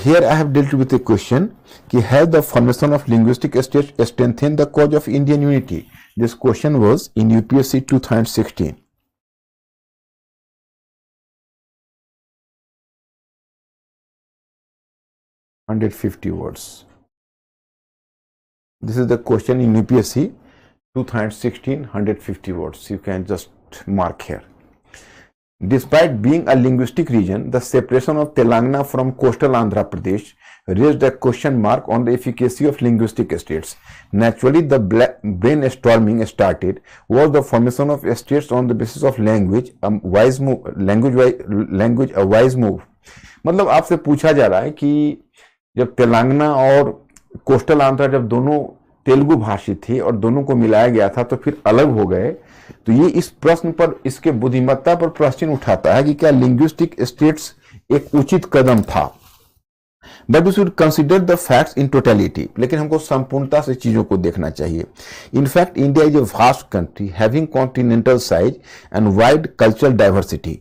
Here I have dealt with a question कि has the formation of linguistic states strengthened the cause of Indian unity? This question was in UPSC 2016. (150 words). This is the question in UPSC 2016, 150 words. You can just mark here. Despite being a linguistic region, the separation of Telangana from coastal Andhra Pradesh raised a question mark on the efficacy of linguistic states. Naturally, the brainstorming started. Was the formation of states on the basis of language a wise move? Language a wise move? मतलब आपसे पूछा जा रहा है कि जब तेलंगाना और coastal Andhra जब दोनों तेलुगु भाषी थे और दोनों को मिलाया गया था तो फिर अलग हो गए, तो ये इस प्रश्न पर इसके बुद्धिमत्ता पर प्रश्न उठाता है कि क्या लिंग्विस्टिक स्टेट्स एक उचित कदम था. But we should consider the facts in totality. लेकिन हमको संपूर्णता से चीजों को देखना चाहिए. In fact India is a vast country having continental size and wide cultural diversity.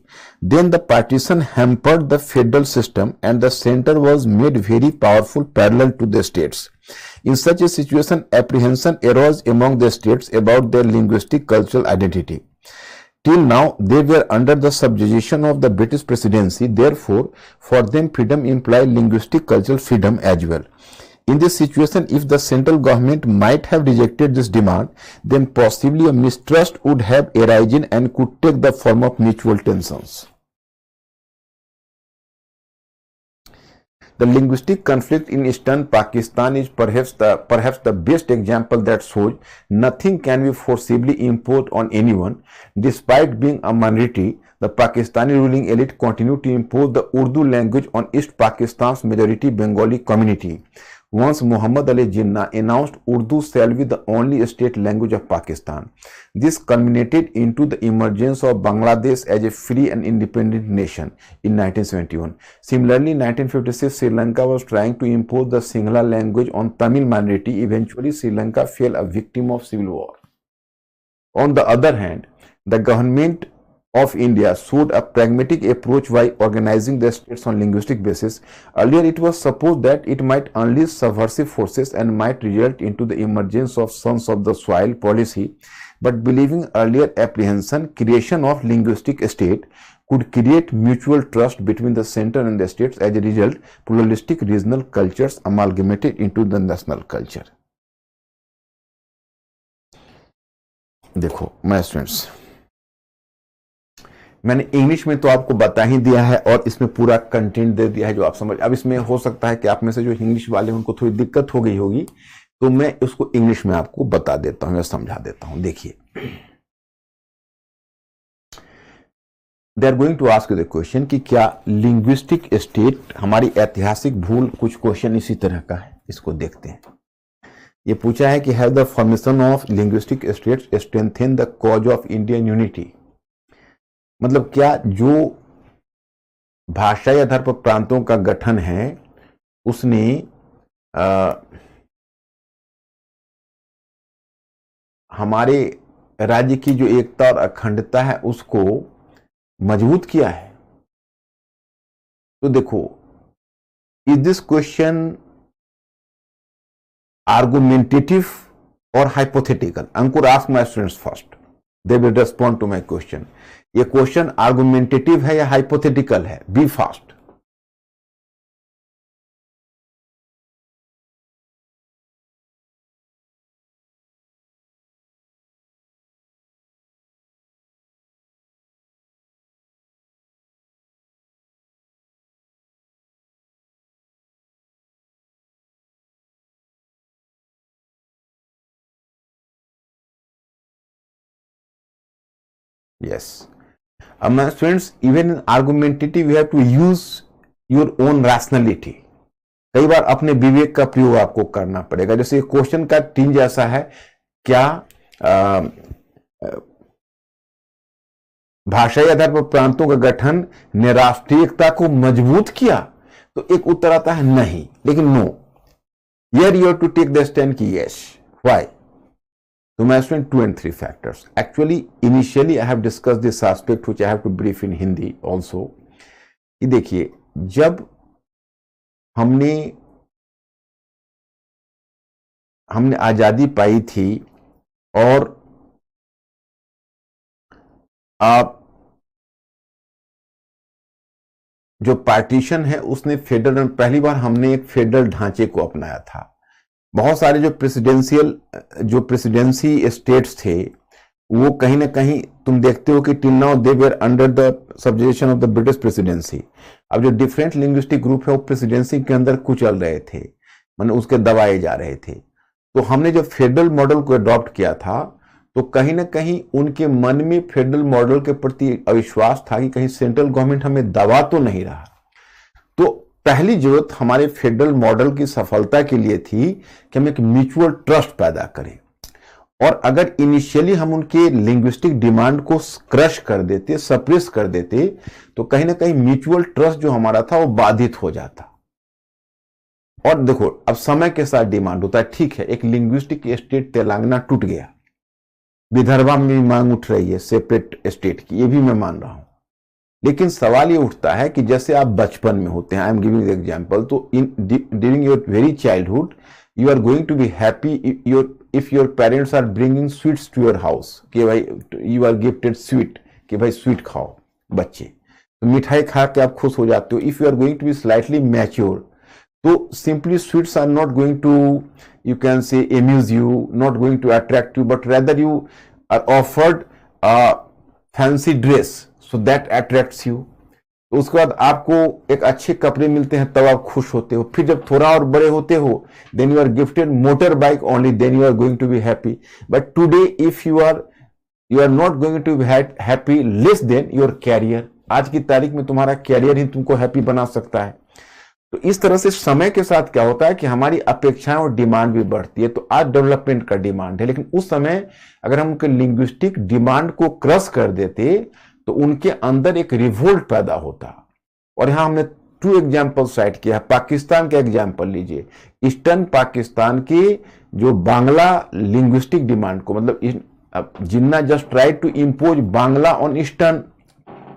Then the partition hampered the federal system and the center was made very powerful parallel to the states. In such a situation, apprehension arose among the states about their linguistic cultural identity. Till now, they were under the subjugation of the British presidency. Therefore, for them, freedom implied linguistic cultural freedom as well. In this situation, if the central government might have rejected this demand, then possibly a mistrust would have arisen and could take the form of mutual tensions. The linguistic conflict in eastern Pakistan is perhaps the best example that shows nothing can be forcibly imposed on anyone. Despite being a minority, the Pakistani ruling elite continued to impose the Urdu language on East Pakistan's majority Bengali community, once Muhammad Ali Jinnah announced Urdu shall be the only state language of Pakistan. This culminated into the emergence of Bangladesh as a free and independent nation in 1971. Similarly, in 1956, Sri Lanka was trying to impose the Sinhala language on Tamil minority. Eventually, Sri Lanka fell a victim of civil war. On the other hand, the government of India showed a pragmatic approach by organizing the states on linguistic basis. Earlier, it was supposed that it might unleash subversive forces and might result into the emergence of sons of the soil policy. But believing earlier apprehension, creation of linguistic state could create mutual trust between the center and the states. As a result, pluralistic regional cultures amalgamated into the national culture. देखो my students, मैंने English में तो आपको बता ही दिया है और इसमें पूरा कंटेंट दे दिया है जो आप समझ। अब इसमें हो सकता है कि आप में से जो इंग्लिश वाले हैं उनको थोड़ी दिक्कत हो गई होगी, तो मैं उसको इंग्लिश में आपको बता देता हूं या समझा देता हूं। देखिए, they are going to ask the question कि क्या लिंग्विस्टिक स्टेट हमारी ऐतिहासिक भूल, कुछ क्वेश्चन इसी तरह का है, इसको देखते हैं। ये पूछा है कि have the formation of linguistic states strengthen the cause of Indian unity. मतलब क्या जो भाषाई आधार पर प्रांतों का गठन है उसने हमारे राज्य की जो एकता और अखंडता है उसको मजबूत किया है। तो देखो, इज दिस क्वेश्चन आर्गुमेंटेटिव और hypothetical? Ankur ask my students first, they will respond to my question. ये क्वेश्चन आर्गुमेंटेटिव है या हाइपोथेटिकल है? Be fast. Yes. My students, even in argumentative, you have to use your own rationality. कई बार अपने विवेक का प्रयोग आपको करना पड़ेगा। जैसे क्वेश्चन का टीम जैसा है, क्या भाषाई आधार पर प्रांतों का गठन ने राष्ट्रीय एकता को मजबूत किया? तो एक उत्तर आता है नहीं, लेकिन no. Here you have to take the stand कि yes. Why? So my student, 2 and 3 factors. Actually, initially I have discussed this aspect which I have to brief in Hindi also. ये देखिए, जब हमने आजादी पाई थी और आप जो पार्टीशन है उसने फेडरल, पहली बार हमने एक फेडरल ढांचे को अपनाया था। बहुत सारे जो प्रेसिडेंसी स्टेट्स थे वो कहीं ना कहीं तुम देखते हो कि till now they were under the subjugation of the British presidency. अब जो डिफरेंट लिंग्विस्टिक ग्रुप है वो प्रेसिडेंसी के अंदर कुचल रहे थे, माने उसके दबाए जा रहे थे। तो हमने जब फेडरल मॉडल को अडॉप्ट किया था तो कहीं ना कहीं उनके मन में फेडरल मॉडल के प्रति अविश्वास था कि कहीं सेंट्रल गवर्नमेंट हमें दबा तो नहीं रहा। तो पहली जरूरत हमारे फेडरल मॉडल की सफलता के लिए थी कि हम एक म्यूचुअल ट्रस्ट पैदा करें। और अगर इनिशियली हम उनके लिंग्विस्टिक डिमांड को क्रश कर देते, सप्रेस कर देते, तो कहीं ना कहीं म्यूचुअल ट्रस्ट जो हमारा था वो बाधित हो जाता। और देखो, अब समय के साथ डिमांड होता है, ठीक है, एक लिंग्विस्टिक स्टेट तेलंगाना टूट गया, विदर्भा में भी मांग उठ रही है सेपरेट स्टेट की, ये भी मैं मान रहा हूं। लेकिन सवाल ये उठता है कि जैसे आप बचपन में होते हैं, आई एम गिविंग एग्जांपल, तो during your very childhood you are going to be happy if your parents are bringing sweets to your house, कि भाई यू आर गिफ्टेड स्वीट, कि भाई स्वीट खाओ बच्चे, तो मिठाई खा के आप खुश हो जाते हो। If you are going to be slightly mature, तो simply sweets are not going to, you can say, amuse you, not going to attract you, but rather you are offered a fancy dress, so that attracts you. तो उसके बाद आपको एक अच्छे कपड़े मिलते हैं तब आप खुश होते हो। फिर जब थोड़ा और बड़े होते हो, then you are gifted motor bike only, then you are going to be happy. But today if you are not going to be happy less than your career, आज की तारीख में तुम्हारा कैरियर ही तुमको हैप्पी बना सकता है। तो इस तरह से समय के साथ क्या होता है कि हमारी अपेक्षाएं और डिमांड भी बढ़ती है। तो आज डेवलपमेंट का डिमांड है, लेकिन उस समय अगर हम उनके लिंग्विस्टिक डिमांड को क्रश कर देते तो उनके अंदर एक रिवोल्ट पैदा होता। और यहां हमने 2 एग्जाम्पल साइट किया है। पाकिस्तान का एग्जाम्पल लीजिए, ईस्टर्न पाकिस्तान की जो बांग्ला लिंग्विस्टिक डिमांड को, मतलब Jinnah just try to impose Bangla on eastern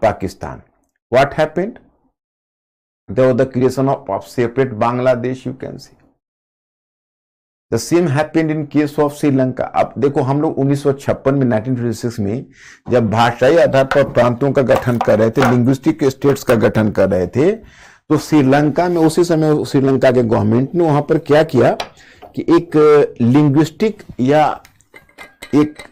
Pakistan, what happened? There was the creation of separate Bangladesh, you can see. The same happened in case of Sri Lanka. अब देखो हम लोग 1956 में 1956 में जब भाषाई आधार पर प्रांतों का गठन कर रहे थे, लिंग्विस्टिक स्टेट्स का गठन कर रहे थे, तो श्रीलंका में उसी समय श्रीलंका के गवर्नमेंट ने वहां पर क्या किया कि एक लिंग्विस्टिक या एक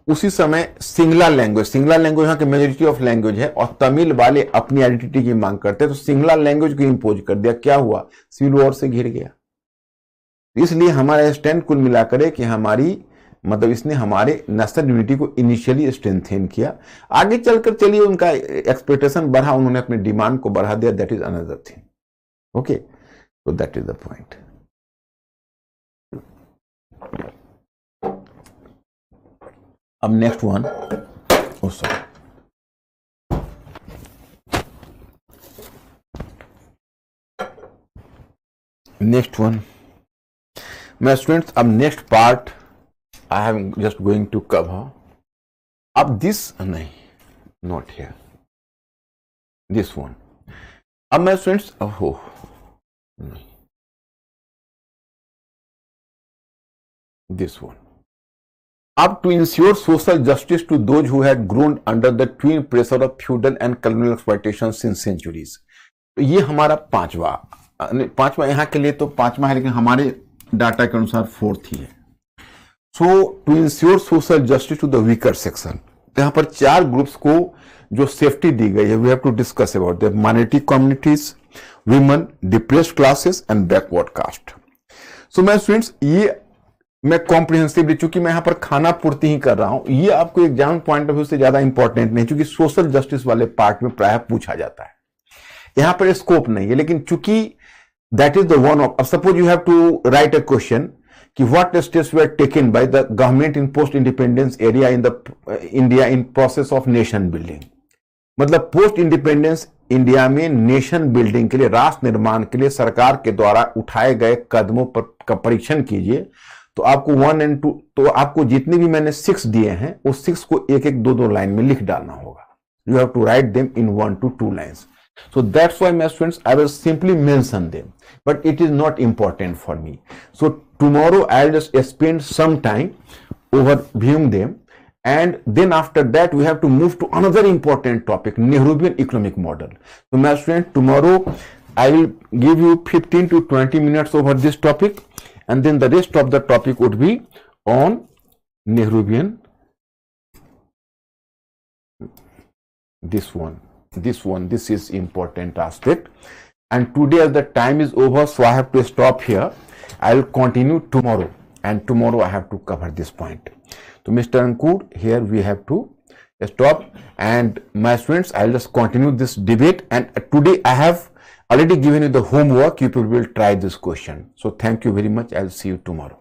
उसी समय सिंगला लैंग्वेज यहाँ के मेजोरिटी ऑफ लैंग्वेज है और तमिल वाले अपनी आइडेंटिटी की मांग करते हैं, तो सिंगला लैंग्वेज को इंपोज कर दिया। क्या हुआ? सिविल वॉर से घिर गया। इसलिए हमारा स्टैंड कुल मिलाकर है कि हमारी मतलब इसने हमारे नेशनल यूनिटी को इनिशियली स्ट्रेंथेन किया। आगे चलकर चलिए उनका एक्सपेक्टेशन बढ़ा, उन्होंने अपने डिमांड को बढ़ा दिया, that is another thing. Okay, तो दैट इज द पॉइंट। अब next one, next one my students, अब next part I am just going to cover. अब दिस नहीं, नॉट हियर, दिस वन। अब my students, हो नहीं, this one. Up to ensure social justice to those who had grown under the twin pressure of feudal and colonial exploitation since centuries। तो ये हमारा पांचवा यहाँ के लिए तो पांचवा है, लेकिन हमारे डाटा के अनुसार 4th ही है। So to ensure social justice to the weaker section, तो यहाँ पर 4 ग्रुप्स को जो सेफ्टी दी गई है, we have to discuss about the minority communities, women, depressed classes and backward caste. So my students, ये मैं कॉम्प्रिहेंसिवली, चूंकि मैं यहां पर खाना पूर्ति ही कर रहा हूं, ये आपको एग्जाम पॉइंट ऑफ व्यू से ज्यादा इंपॉर्टेंट नहीं, क्योंकि सोशल जस्टिस वाले पार्ट में प्रायः पूछा जाता है, यहां पर स्कोप नहीं है। लेकिन चूंकि that is the one of, suppose you have to write a question कि what steps were taken by the government in post independence area in the India in process of nation building. मतलब post independence India में nation building के लिए, राष्ट्र निर्माण के लिए सरकार के द्वारा उठाए गए कदमों पर का परीक्षण कीजिए। तो आपको 1 और 2, तो आपको जितने भी मैंने 6 दिए हैं उस 6 को 1-1, 2-2 लाइन में लिख डालना होगा। You have to write them in 1 to 2 lines। So that's why my students, I will simply mention them, but it is not important for me. So tomorrow I'll just spend some time overviewing them, and then after that we have to move to another important topic, Nehruvian economic model. So my students, tomorrow I will give you 15 to 20 minutes over this topic, and then the rest of the topic would be on Nehruvian, this one, this is important aspect. And today as the time is over, so I have to stop here. I will continue tomorrow, and tomorrow I have to cover this point. So Mr. Ankur, here we have to stop, and my students, I will just continue this debate, and today I have already given you the homework. You people will try this question. So thank you very much. I'll see you tomorrow.